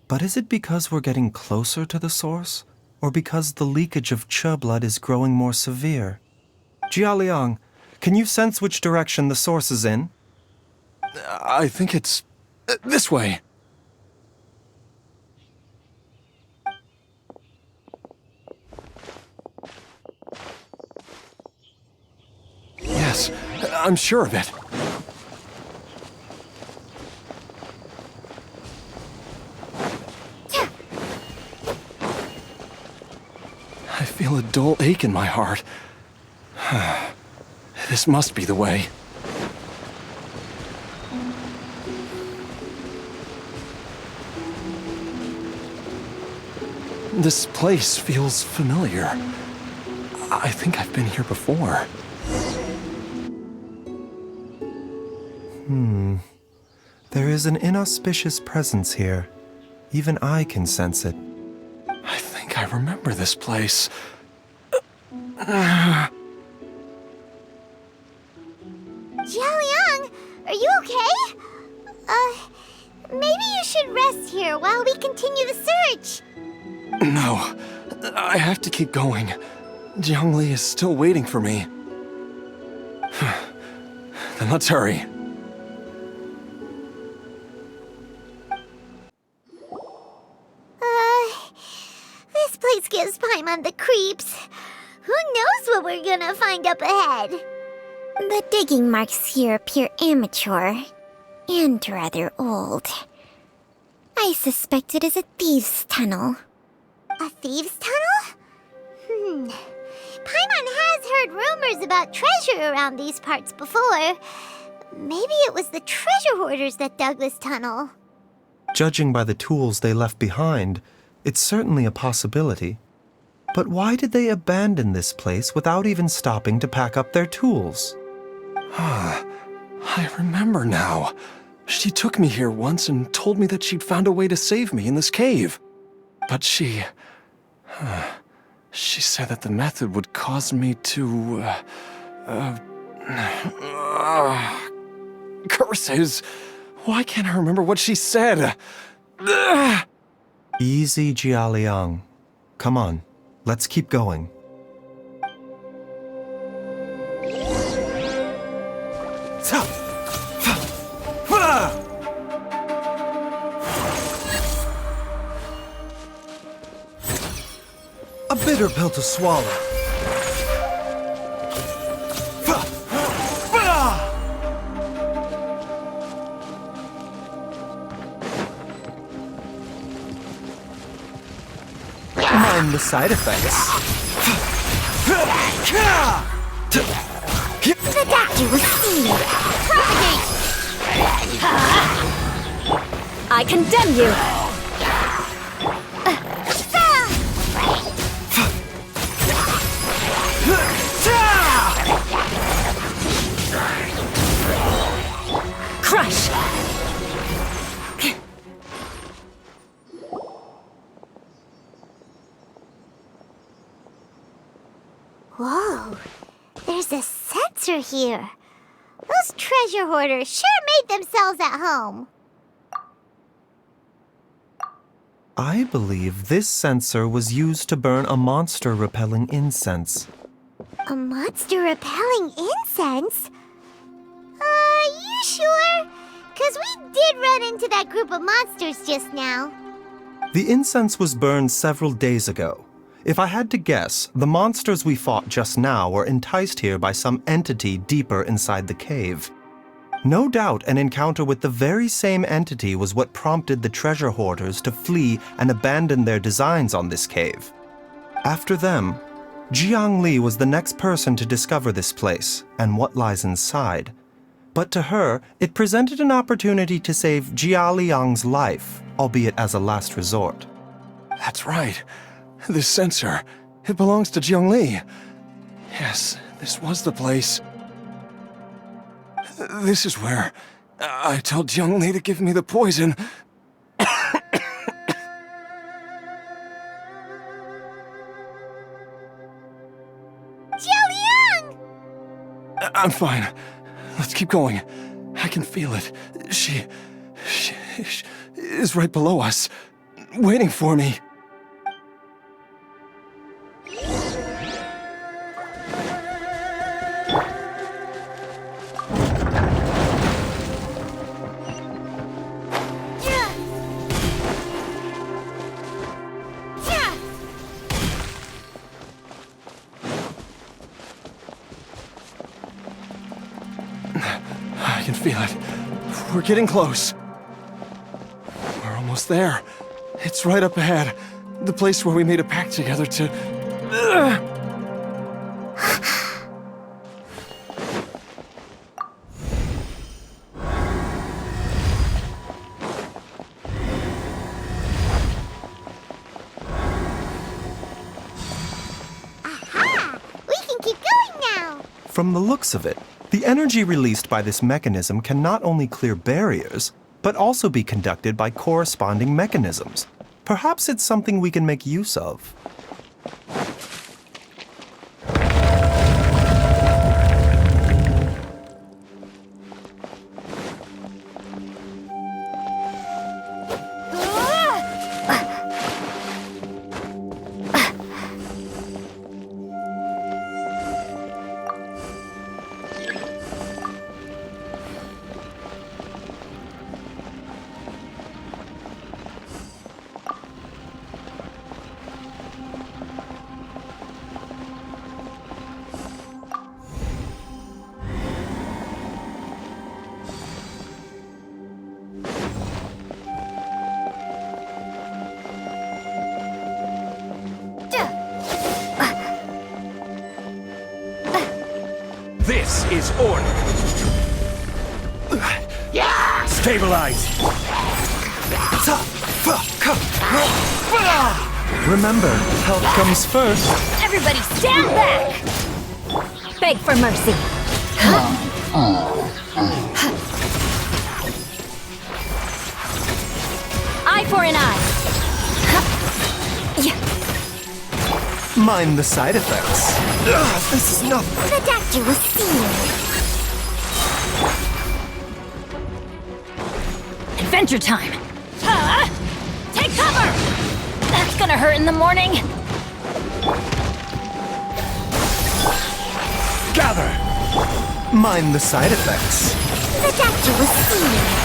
But is it because we're getting closer to the source? Or because the leakage of Che blood is growing more severe? Jialiang, can you sense which direction the source is in? I think it's this way. Yes, I'm sure of it. I feel a dull ache in my heart. This must be the way. This place feels familiar. I think I've been here before. There is an inauspicious presence here. Even I can sense it. I think I remember this place. Jialiang, are you okay? Maybe you should rest here while we continue the search. No, I have to keep going. Jiangli is still waiting for me. Then let's hurry. This place gives Paimon the creeps. Who knows what we're gonna find up ahead? The digging marks here appear amateur and rather old. I suspect it is a thieves' tunnel. A thieves' tunnel? Paimon has heard rumors about treasure around these parts before. Maybe it was the treasure hoarders that dug this tunnel. Judging by the tools they left behind, it's certainly a possibility. But why did they abandon this place without even stopping to pack up their tools? I remember now. She took me here once and told me that she'd found a way to save me in this cave. But she said that the method would cause me to, curses! Why can't I remember what she said? Easy, Jialiang. Come on, let's keep going. A bitter pill to swallow. Mind the side effects. The doctor will see me. I condemn you! Crush! Whoa, there's a sensor here. Those treasure hoarders sure made themselves at home. I believe this sensor was used to burn a monster repelling incense. A monster repelling incense? You sure? 'Cause we did run into that group of monsters just now. The incense was burned several days ago. If I had to guess, the monsters we fought just now were enticed here by some entity deeper inside the cave. No doubt an encounter with the very same entity was what prompted the treasure hoarders to flee and abandon their designs on this cave. After them, Jiangli was the next person to discover this place and what lies inside. But to her, it presented an opportunity to save Jialiang's life, albeit as a last resort. That's right. This sensor, it belongs to Jiangli. Yes, this was the place. This is where I told Jiangli to give me the poison. Jialiang! I'm fine. Let's keep going. I can feel it. She is right below us, waiting for me. I can feel it. We're getting close. We're almost there. It's right up ahead. The place where we made a pact together to... Aha! We can keep going now! From the looks of it, the energy released by this mechanism can not only clear barriers, but also be conducted by corresponding mechanisms. Perhaps it's something we can make use of. This is order. Stabilize. Remember, health comes first. Everybody stand back! Beg for mercy. Eye for an eye. Mind the side effects. This is nothing. The doctor will see you. Adventure time! Take cover! That's gonna hurt in the morning. Gather. Mind the side effects. The doctor will see you.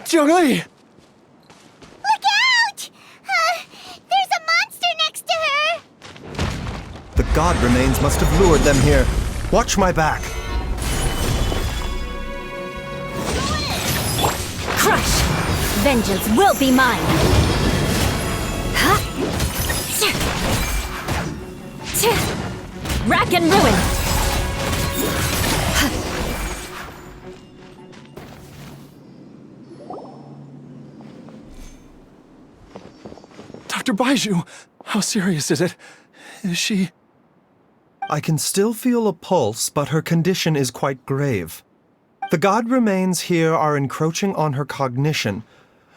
Jiangli! Look out! There's a monster next to her! The god remains must have lured them here. Watch my back. Crush! Vengeance will be mine! Rack and ruin! Dr. Baizhu, how serious is it? Is she... I can still feel a pulse, but her condition is quite grave. The god remains here are encroaching on her cognition,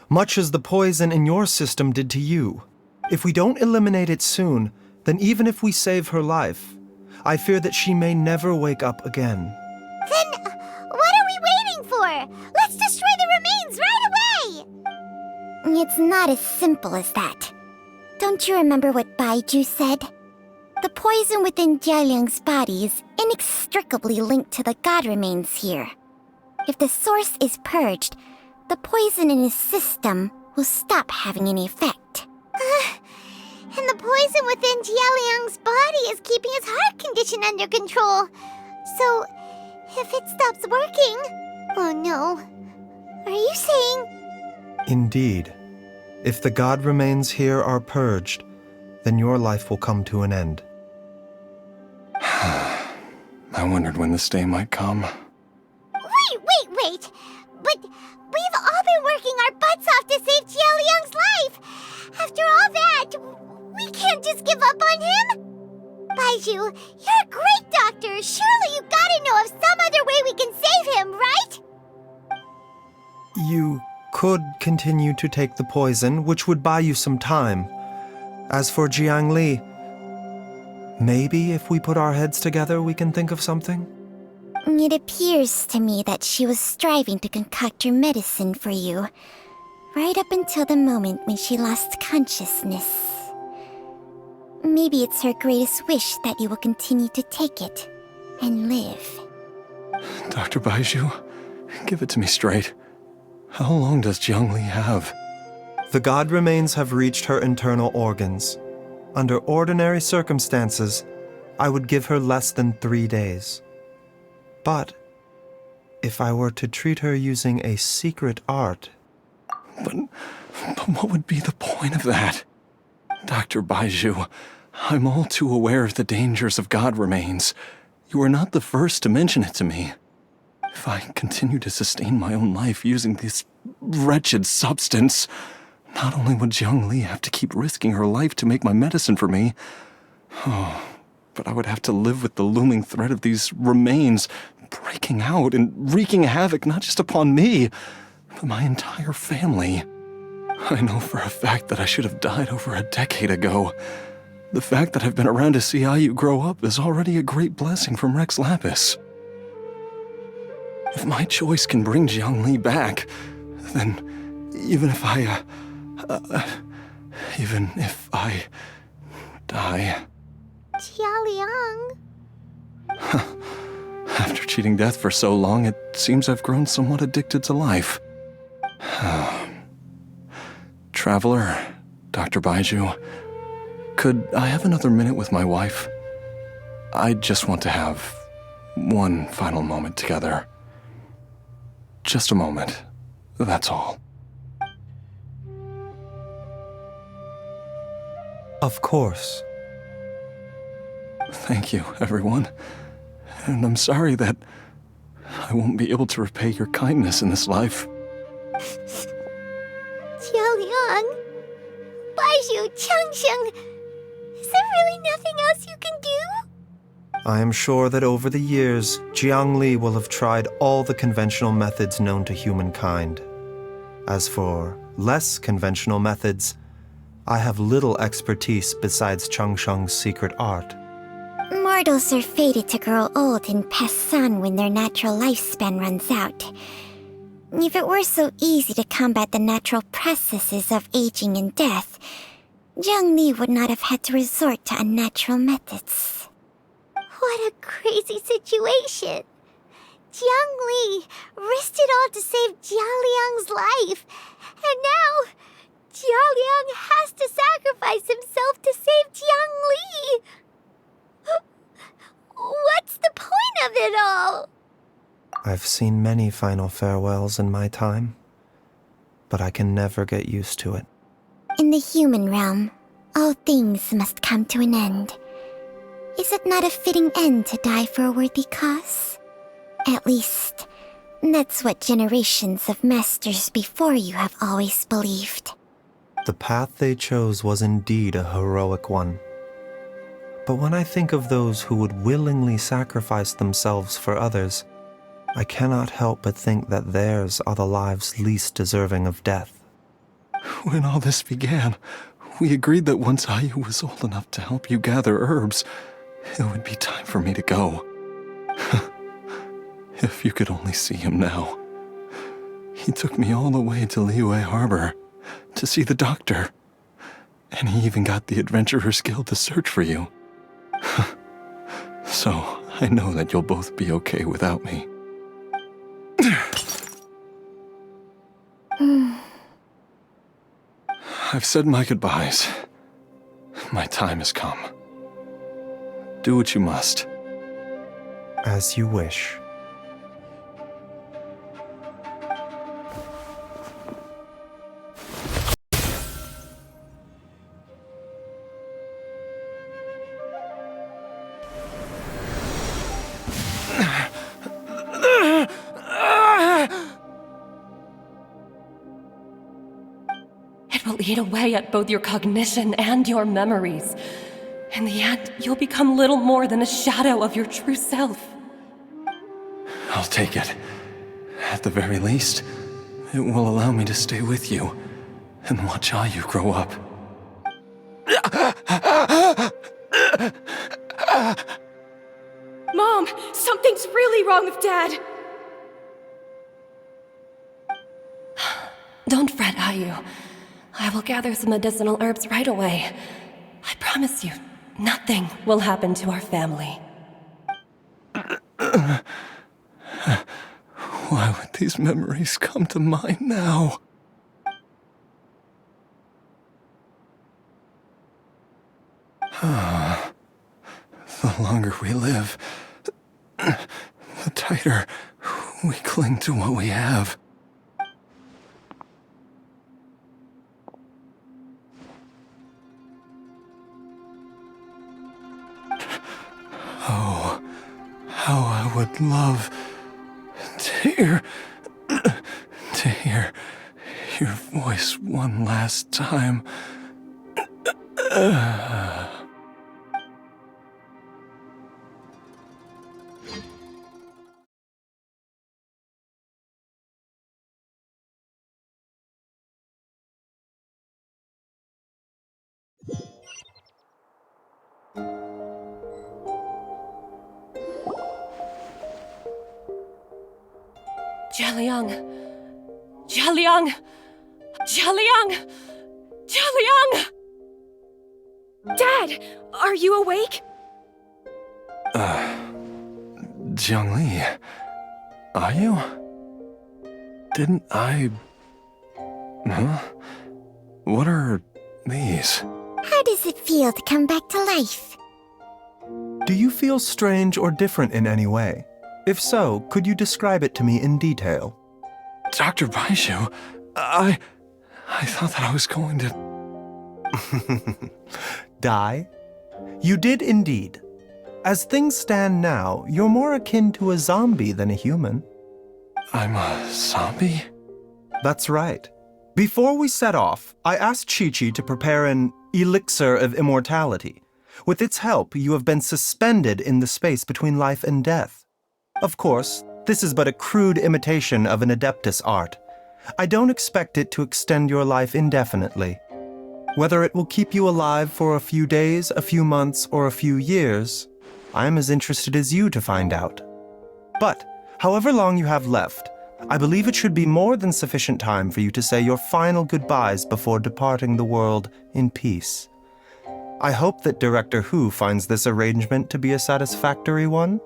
much as the poison in your system did to you. If we don't eliminate it soon, then even if we save her life, I fear that she may never wake up again. Then, what are we waiting for? Let's destroy the remains right away! It's not as simple as that. Don't you remember what Baizhu said? The poison within Jialiang's body is inextricably linked to the god remains here. If the source is purged, the poison in his system will stop having any effect. And the poison within Jialiang's body is keeping his heart condition under control. So, if it stops working... Oh no. Are you saying... Indeed. If the god remains here are purged, then your life will come to an end. I wondered when this day might come. Wait! But we've all been working our butts off to save Jialiang's life! After all that, we can't just give up on him! Baizhu, you're a great doctor! Surely you gotta know of some other way we can save him, right? You could continue to take the poison, which would buy you some time. As for Jiangli, maybe if we put our heads together, we can think of something? It appears to me that she was striving to concoct your medicine for you, right up until the moment when she lost consciousness. Maybe it's her greatest wish that you will continue to take it and live. Dr. Baizhu, give it to me straight. How long does Jiangli have? The god remains have reached her internal organs. Under ordinary circumstances, I would give her less than 3 days. But if I were to treat her using a secret art... But what would be the point of that? Dr. Baizhu, I'm all too aware of the dangers of god remains. You are not the first to mention it to me. If I continue to sustain my own life using this wretched substance, not only would Jiangli have to keep risking her life to make my medicine for me, but I would have to live with the looming threat of these remains breaking out and wreaking havoc not just upon me, but my entire family. I know for a fact that I should have died over a decade ago. The fact that I've been around to see how you grow up is already a great blessing from Rex Lapis. If my choice can bring Jiangli back, then even if I die... Jialiang... After cheating death for so long, it seems I've grown somewhat addicted to life. Traveler, Dr. Baizhu, could I have another minute with my wife? I just want to have one final moment together. Just a moment, that's all. Of course. Thank you, everyone. And I'm sorry that I won't be able to repay your kindness in this life. Jialiang... Baizhu, Changsheng... Is there really nothing else you can do? I am sure that over the years, Jiangli will have tried all the conventional methods known to humankind. As for less conventional methods, I have little expertise besides Changsheng's secret art. Mortals are fated to grow old and pass on when their natural lifespan runs out. If it were so easy to combat the natural processes of aging and death, Jiangli would not have had to resort to unnatural methods. What a crazy situation! Jiangli risked it all to save Jialiang's life, and now Jialiang has to sacrifice himself to save Jiangli! What's the point of it all? I've seen many final farewells in my time, but I can never get used to it. In the human realm, all things must come to an end. Is it not a fitting end to die for a worthy cause? At least, that's what generations of masters before you have always believed. The path they chose was indeed a heroic one. But when I think of those who would willingly sacrifice themselves for others, I cannot help but think that theirs are the lives least deserving of death. When all this began, we agreed that once Ayu was old enough to help you gather herbs, it would be time for me to go. If you could only see him now. He took me all the way to Liyue Harbor to see the doctor, and he even got the Adventurers Guild to search for you. So, I know that you'll both be okay without me. I've said my goodbyes. My time has come. Do what you must. As you wish. It will eat away at both your cognition and your memories. In the end, you'll become little more than a shadow of your true self. I'll take it. At the very least, it will allow me to stay with you and watch Ayu grow up. Mom, something's really wrong with Dad. Don't fret, Ayu. I will gather some medicinal herbs right away. I promise you, nothing will happen to our family. Why would these memories come to mind now? The longer we live, the tighter we cling to what we have. Oh, how I would love to hear your voice one last time. Jialiang! Jialiang! Jialiang! Jialiang! Dad, are you awake? Jiangli, are you? Didn't I... Huh? What are these? How does it feel to come back to life? Do you feel strange or different in any way? If so, could you describe it to me in detail? Dr. Baizhu, I thought that I was going to... Die? You did indeed. As things stand now, you're more akin to a zombie than a human. I'm a zombie? That's right. Before we set off, I asked Qiqi to prepare an elixir of immortality. With its help, you have been suspended in the space between life and death. Of course, this is but a crude imitation of an Adeptus art. I don't expect it to extend your life indefinitely. Whether it will keep you alive for a few days, a few months, or a few years, I am as interested as you to find out. But, however long you have left, I believe it should be more than sufficient time for you to say your final goodbyes before departing the world in peace. I hope that Director Hu finds this arrangement to be a satisfactory one.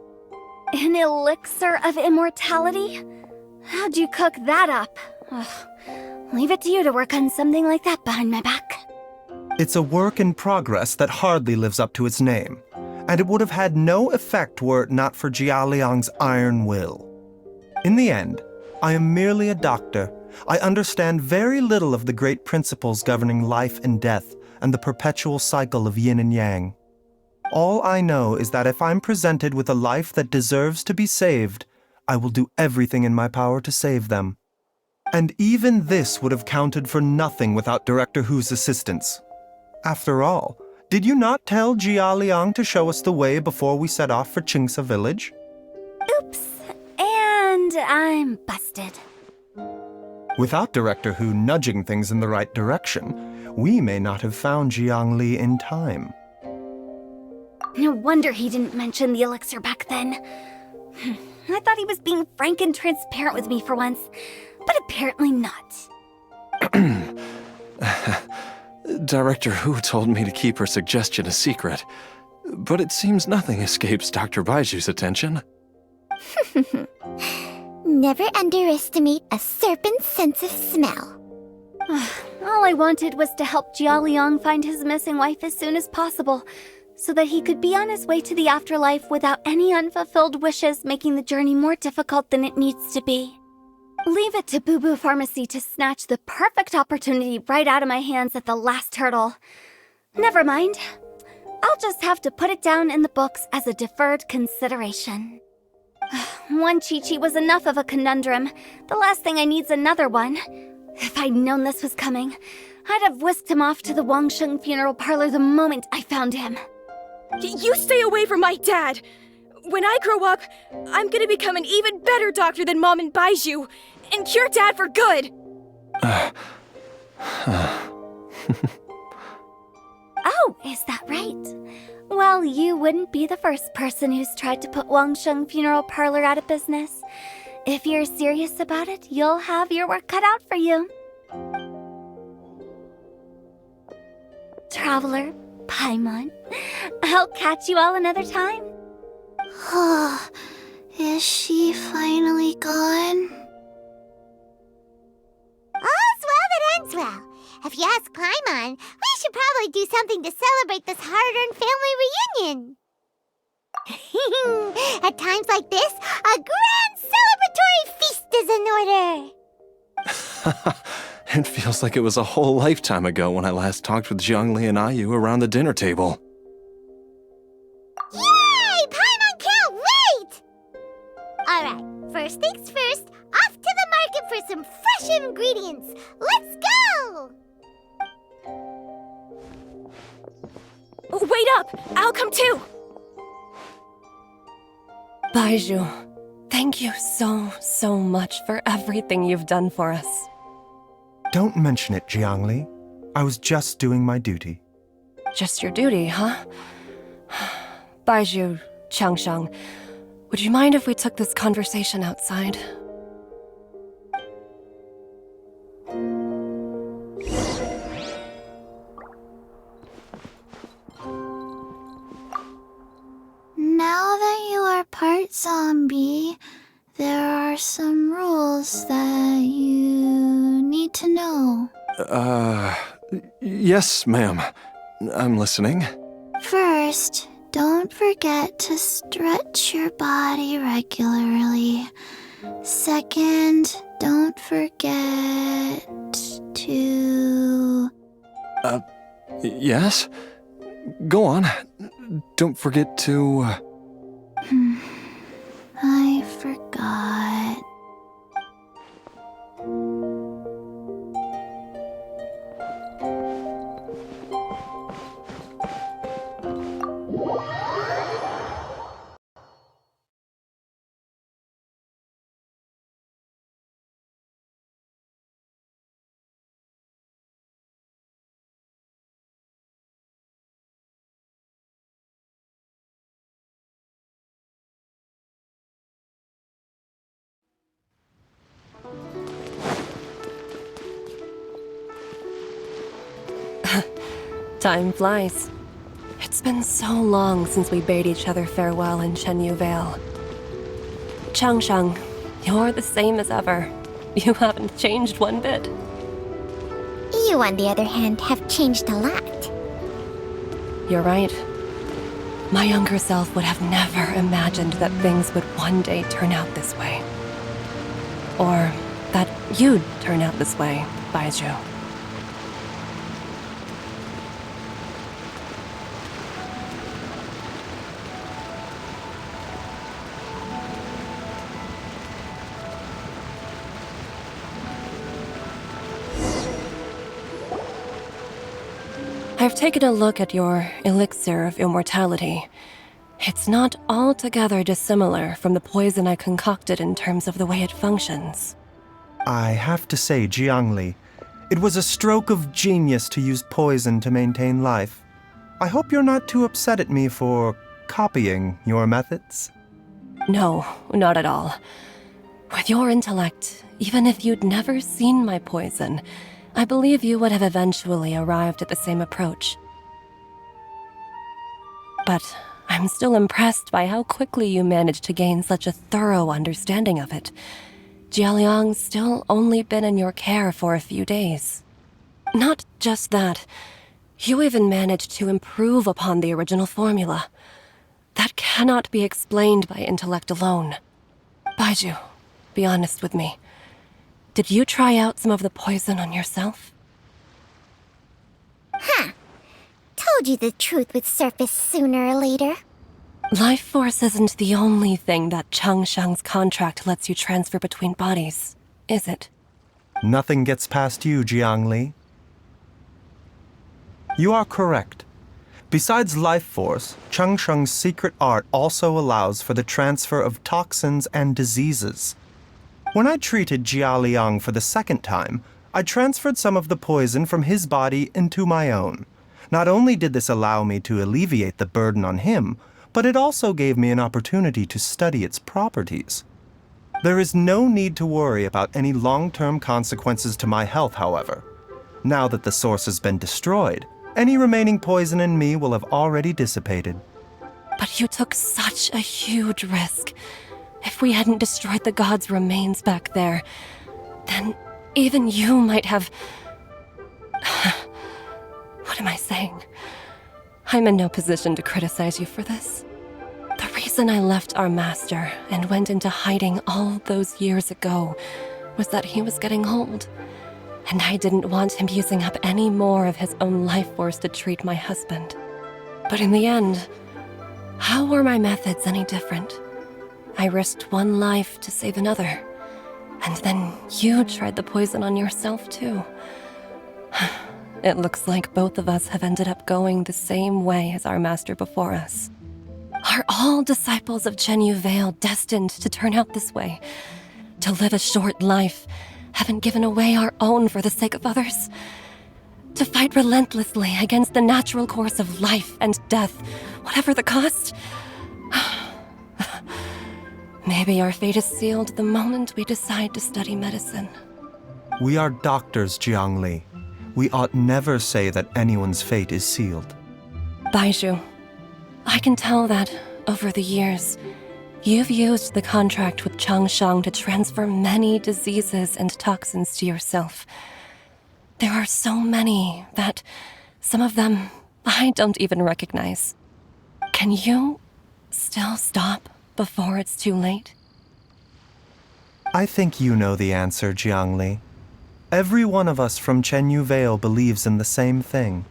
An elixir of immortality? How'd you cook that up? Ugh. Leave it to you to work on something like that behind my back. It's a work in progress that hardly lives up to its name, and it would have had no effect were it not for Jialiang's iron will. In the end, I am merely a doctor. I understand very little of the great principles governing life and death and the perpetual cycle of yin and yang. All I know is that if I'm presented with a life that deserves to be saved, I will do everything in my power to save them. And even this would have counted for nothing without Director Hu's assistance. After all, did you not tell Jialiang to show us the way before we set off for Qingce village? Oops, and I'm busted. Without Director Hu nudging things in the right direction, we may not have found Jiangli in time. No wonder he didn't mention the elixir back then. I thought he was being frank and transparent with me for once, but apparently not. Director Hu told me to keep her suggestion a secret, but it seems nothing escapes Dr. Baizhu's attention. Never underestimate a serpent's sense of smell. All I wanted was to help Jialiang find his missing wife as soon as possible, so that he could be on his way to the afterlife without any unfulfilled wishes making the journey more difficult than it needs to be. Leave it to Bubu Pharmacy to snatch the perfect opportunity right out of my hands at the last hurdle. Never mind. I'll just have to put it down in the books as a deferred consideration. One Qiqi was enough of a conundrum. The last thing I need's another one. If I'd known this was coming, I'd have whisked him off to the Wangsheng funeral parlor the moment I found him. You stay away from my dad! When I grow up, I'm gonna become an even better doctor than Mom and Baizhu, and cure Dad for good! Oh, is that right? Well, you wouldn't be the first person who's tried to put Wangsheng funeral parlor out of business. If you're serious about it, you'll have your work cut out for you. Traveler, Paimon, I'll catch you all another time. Is she finally gone? All's well that ends well. If you ask Paimon, we should probably do something to celebrate this hard-earned family reunion. At times like this, a grand celebratory feast is in order. It feels like it was a whole lifetime ago when I last talked with Jiangli and Ayu around the dinner table. Yay! Paimon can't wait! Alright, first things first, off to the market for some fresh ingredients. Let's go! Wait up! I'll come too! Baizhu, thank you so much for everything you've done for us. Don't mention it, Jiangli. I was just doing my duty. Just your duty, huh? Baizhu, Changshang, would you mind if we took this conversation outside? Now that you are part zombie, there are some rules that you need to know. Yes, ma'am. I'm listening. First, don't forget to stretch your body regularly. Second, don't forget to... Yes? Go on. Don't forget to... I forgot. Time flies. It's been so long since we bade each other farewell in Chenyu Vale. Changsheng, you're the same as ever. You haven't changed one bit. You, on the other hand, have changed a lot. You're right. My younger self would have never imagined that things would one day turn out this way. Or that you'd turn out this way, Baizhu. I've taken a look at your elixir of immortality. It's not altogether dissimilar from the poison I concocted in terms of the way it functions. I have to say, Jiangli, it was a stroke of genius to use poison to maintain life. I hope you're not too upset at me for copying your methods. No, not at all. With your intellect, even if you'd never seen my poison, I believe you would have eventually arrived at the same approach. But I'm still impressed by how quickly you managed to gain such a thorough understanding of it. Jialiang's still only been in your care for a few days. Not just that, you even managed to improve upon the original formula. That cannot be explained by intellect alone. Baizhu, be honest with me. Did you try out some of the poison on yourself? Huh. Told you the truth would surface sooner or later. Life force isn't the only thing that Changsheng's contract lets you transfer between bodies, is it? Nothing gets past you, Jiangli. You are correct. Besides life force, Changsheng's secret art also allows for the transfer of toxins and diseases. When I treated Jialiang for the second time, I transferred some of the poison from his body into my own. Not only did this allow me to alleviate the burden on him, but it also gave me an opportunity to study its properties. There is no need to worry about any long-term consequences to my health, however. Now that the source has been destroyed, any remaining poison in me will have already dissipated. But you took such a huge risk. If we hadn't destroyed the god's remains back there, then even you might have... What am I saying? I'm in no position to criticize you for this. The reason I left our master and went into hiding all those years ago was that he was getting old, and I didn't want him using up any more of his own life force to treat my husband. But in the end, how were my methods any different? I risked one life to save another. And then you tried the poison on yourself, too. It looks like both of us have ended up going the same way as our master before us. Are all disciples of Chenyu Vale destined to turn out this way? To live a short life, having given away our own for the sake of others? To fight relentlessly against the natural course of life and death, whatever the cost? Maybe our fate is sealed the moment we decide to study medicine. We are doctors, Jiangli. We ought never say that anyone's fate is sealed. Baizhu, I can tell that, over the years, you've used the contract with Changsheng to transfer many diseases and toxins to yourself. There are so many that some of them I don't even recognize. Can you still stop before it's too late? I think you know the answer, Jiangli. Every one of us from Chenyu Vale believes in the same thing.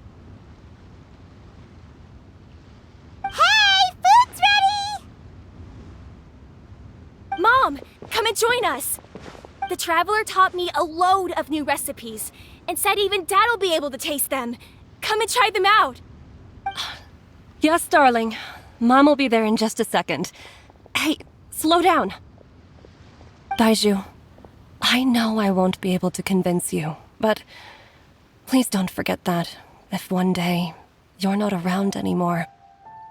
Hey, food's ready! Mom, come and join us! The Traveler taught me a load of new recipes, and said even Dad'll be able to taste them. Come and try them out! Yes, darling. Mom will be there in just a second. Hey, slow down. Baizhu, I know I won't be able to convince you, but please don't forget that if one day you're not around anymore,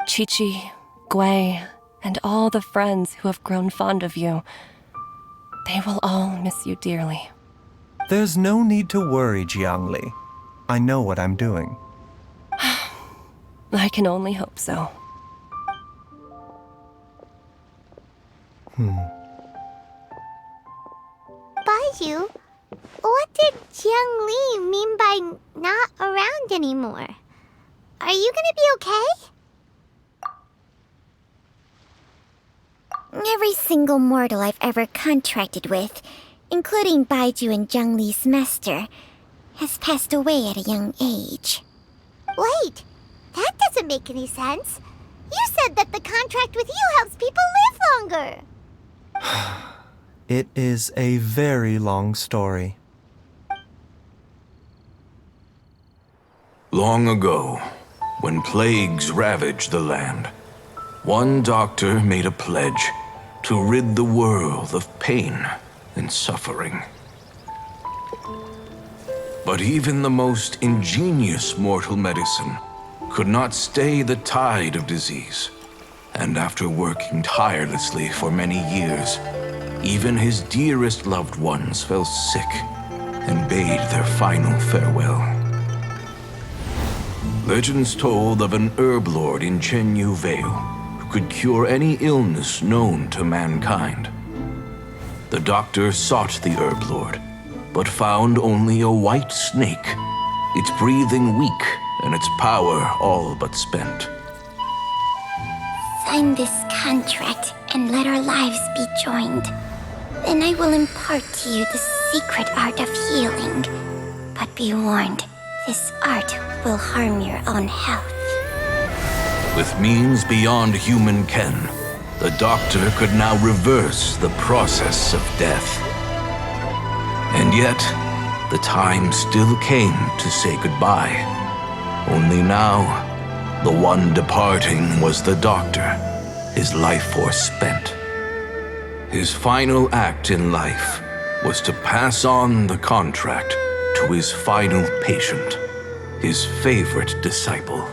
Qiqi, Gui, and all the friends who have grown fond of you, they will all miss you dearly. There's no need to worry, Jiangli. I know what I'm doing. I can only hope so. Baizhu, what did Jiangli mean by not around anymore? Are you gonna be okay? Every single mortal I've ever contracted with, including Baizhu and Jiangli's master, has passed away at a young age. Wait, that doesn't make any sense. You said that the contract with you helps people live longer. It is a very long story. Long ago, when plagues ravaged the land, one doctor made a pledge to rid the world of pain and suffering. But even the most ingenious mortal medicine could not stay the tide of disease. And after working tirelessly for many years, even his dearest loved ones fell sick and bade their final farewell. Legends told of an herb lord in Chenyu Vale who could cure any illness known to mankind. The doctor sought the herb lord, but found only a white snake, its breathing weak and its power all but spent. Sign this contract and let our lives be joined. Then I will impart to you the secret art of healing. But be warned, this art will harm your own health. With means beyond human ken, the doctor could now reverse the process of death. And yet, the time still came to say goodbye. Only now, the one departing was the doctor, his life force spent. His final act in life was to pass on the contract to his final patient, his favorite disciple.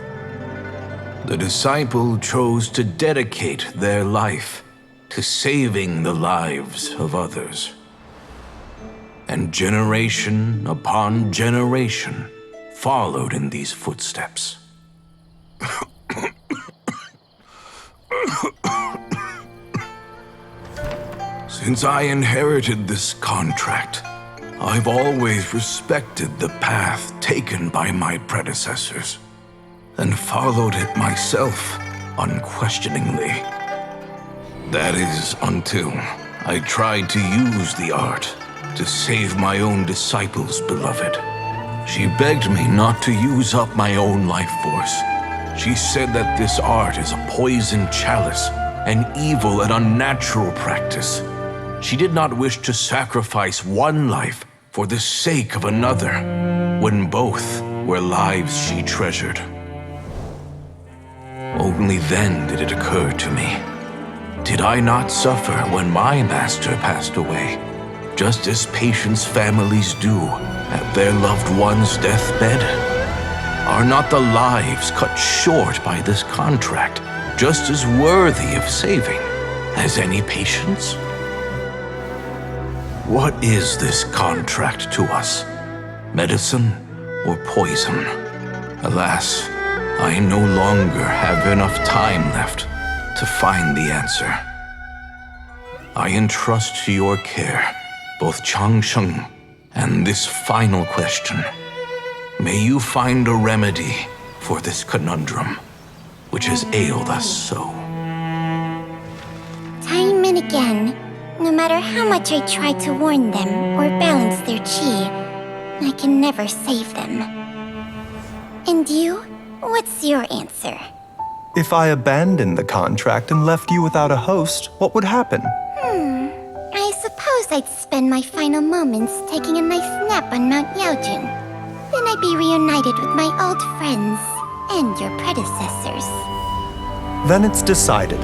The disciple chose to dedicate their life to saving the lives of others. And generation upon generation followed in these footsteps. Since I inherited this contract, I've always respected the path taken by my predecessors, and followed it myself unquestioningly. That is, until I tried to use the art to save my own disciple's beloved. She begged me not to use up my own life force. She said that this art is a poisoned chalice, an evil and unnatural practice. She did not wish to sacrifice one life for the sake of another, when both were lives she treasured. Only then did it occur to me. Did I not suffer when my master passed away, just as patients' families do at their loved one's deathbed? Are not the lives cut short by this contract just as worthy of saving as any patients? What is this contract to us? Medicine or poison? Alas, I no longer have enough time left to find the answer. I entrust to your care both Wangsheng and this final question. May you find a remedy for this conundrum, which has ailed us so. Time and again, no matter how much I try to warn them or balance their chi, I can never save them. And you? What's your answer? If I abandoned the contract and left you without a host, what would happen? I suppose I'd spend my final moments taking a nice nap on Mount Yaojun. Then I'd be reunited with my old friends and your predecessors. Then it's decided.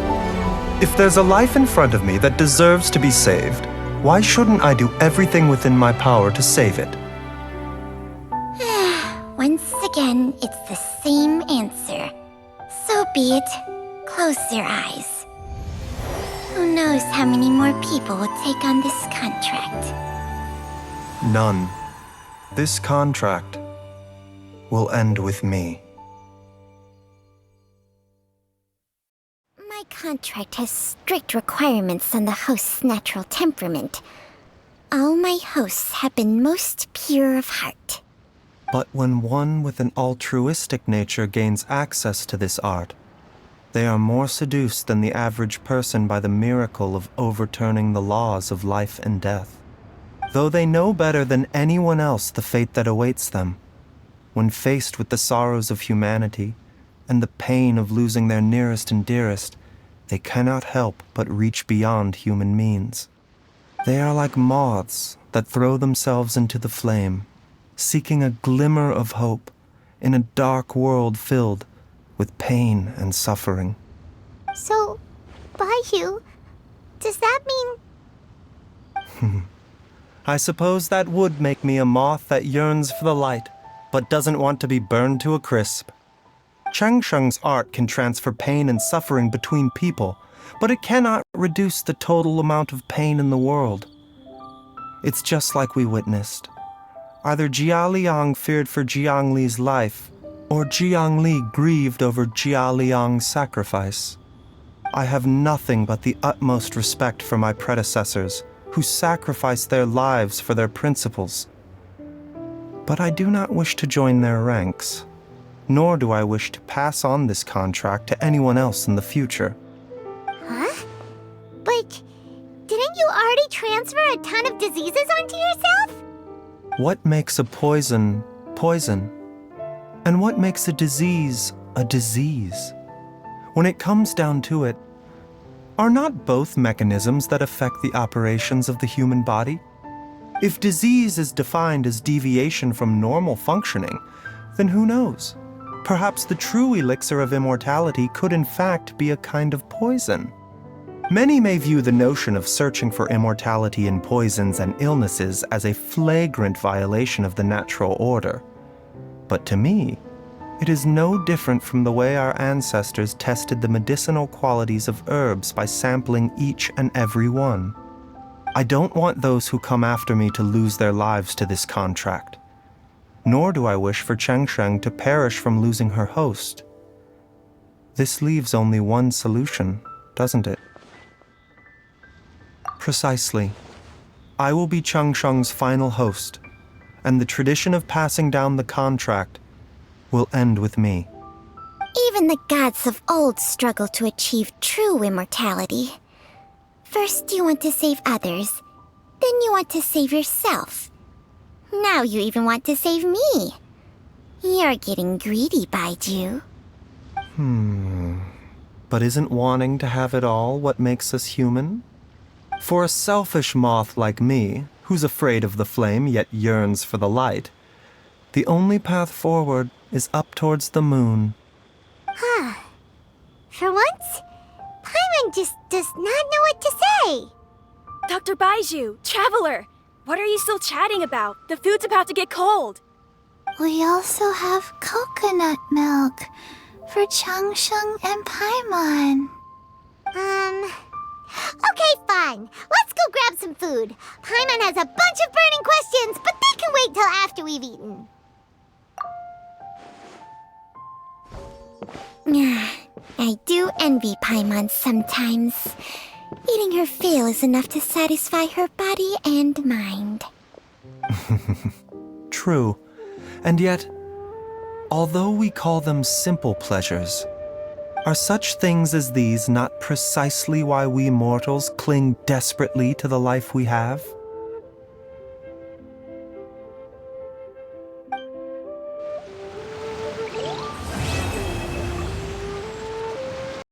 If there's a life in front of me that deserves to be saved, why shouldn't I do everything within my power to save it? Once again, it's the same answer. So be it. Close your eyes. Who knows how many more people will take on this contract? None. This contract will end with me. contract has strict requirements on the host's natural temperament. All my hosts have been most pure of heart. But when one with an altruistic nature gains access to this art, they are more seduced than the average person by the miracle of overturning the laws of life and death. Though they know better than anyone else the fate that awaits them, when faced with the sorrows of humanity and the pain of losing their nearest and dearest, they cannot help but reach beyond human means. They are like moths that throw themselves into the flame, seeking a glimmer of hope in a dark world filled with pain and suffering. So, Baizhu, does that mean... I suppose that would make me a moth that yearns for the light, but doesn't want to be burned to a crisp. Changsheng's art can transfer pain and suffering between people, but it cannot reduce the total amount of pain in the world. It's just like we witnessed. Either Jialiang feared for Jiangli's life, or Jiangli grieved over Jialiang's sacrifice. I have nothing but the utmost respect for my predecessors, who sacrificed their lives for their principles. But I do not wish to join their ranks, nor do I wish to pass on this contract to anyone else in the future. Huh? But didn't you already transfer a ton of diseases onto yourself? What makes a poison, poison? And what makes a disease, a disease? When it comes down to it, are not both mechanisms that affect the operations of the human body? If disease is defined as deviation from normal functioning, then who knows? Perhaps the true elixir of immortality could in fact be a kind of poison. Many may view the notion of searching for immortality in poisons and illnesses as a flagrant violation of the natural order. But to me, it is no different from the way our ancestors tested the medicinal qualities of herbs by sampling each and every one. I don't want those who come after me to lose their lives to this contract. Nor do I wish for Changsheng to perish from losing her host. This leaves only one solution, doesn't it? Precisely. I will be Changsheng's final host, and the tradition of passing down the contract will end with me. Even the gods of old struggle to achieve true immortality. First you want to save others, then you want to save yourself. Now you even want to save me. You're getting greedy, Baizhu. But isn't wanting to have it all what makes us human? For a selfish moth like me, who's afraid of the flame yet yearns for the light, the only path forward is up towards the moon. For once, Paimon just does not know what to say. Dr. Baizhu, Traveler, what are you still chatting about? The food's about to get cold. We also have coconut milk for Changsheng and Paimon. Okay, fine. Let's go grab some food. Paimon has a bunch of burning questions, but they can wait till after we've eaten. I do envy Paimon sometimes. Eating her fill is enough to satisfy her body and mind. True. And yet, although we call them simple pleasures, are such things as these not precisely why we mortals cling desperately to the life we have?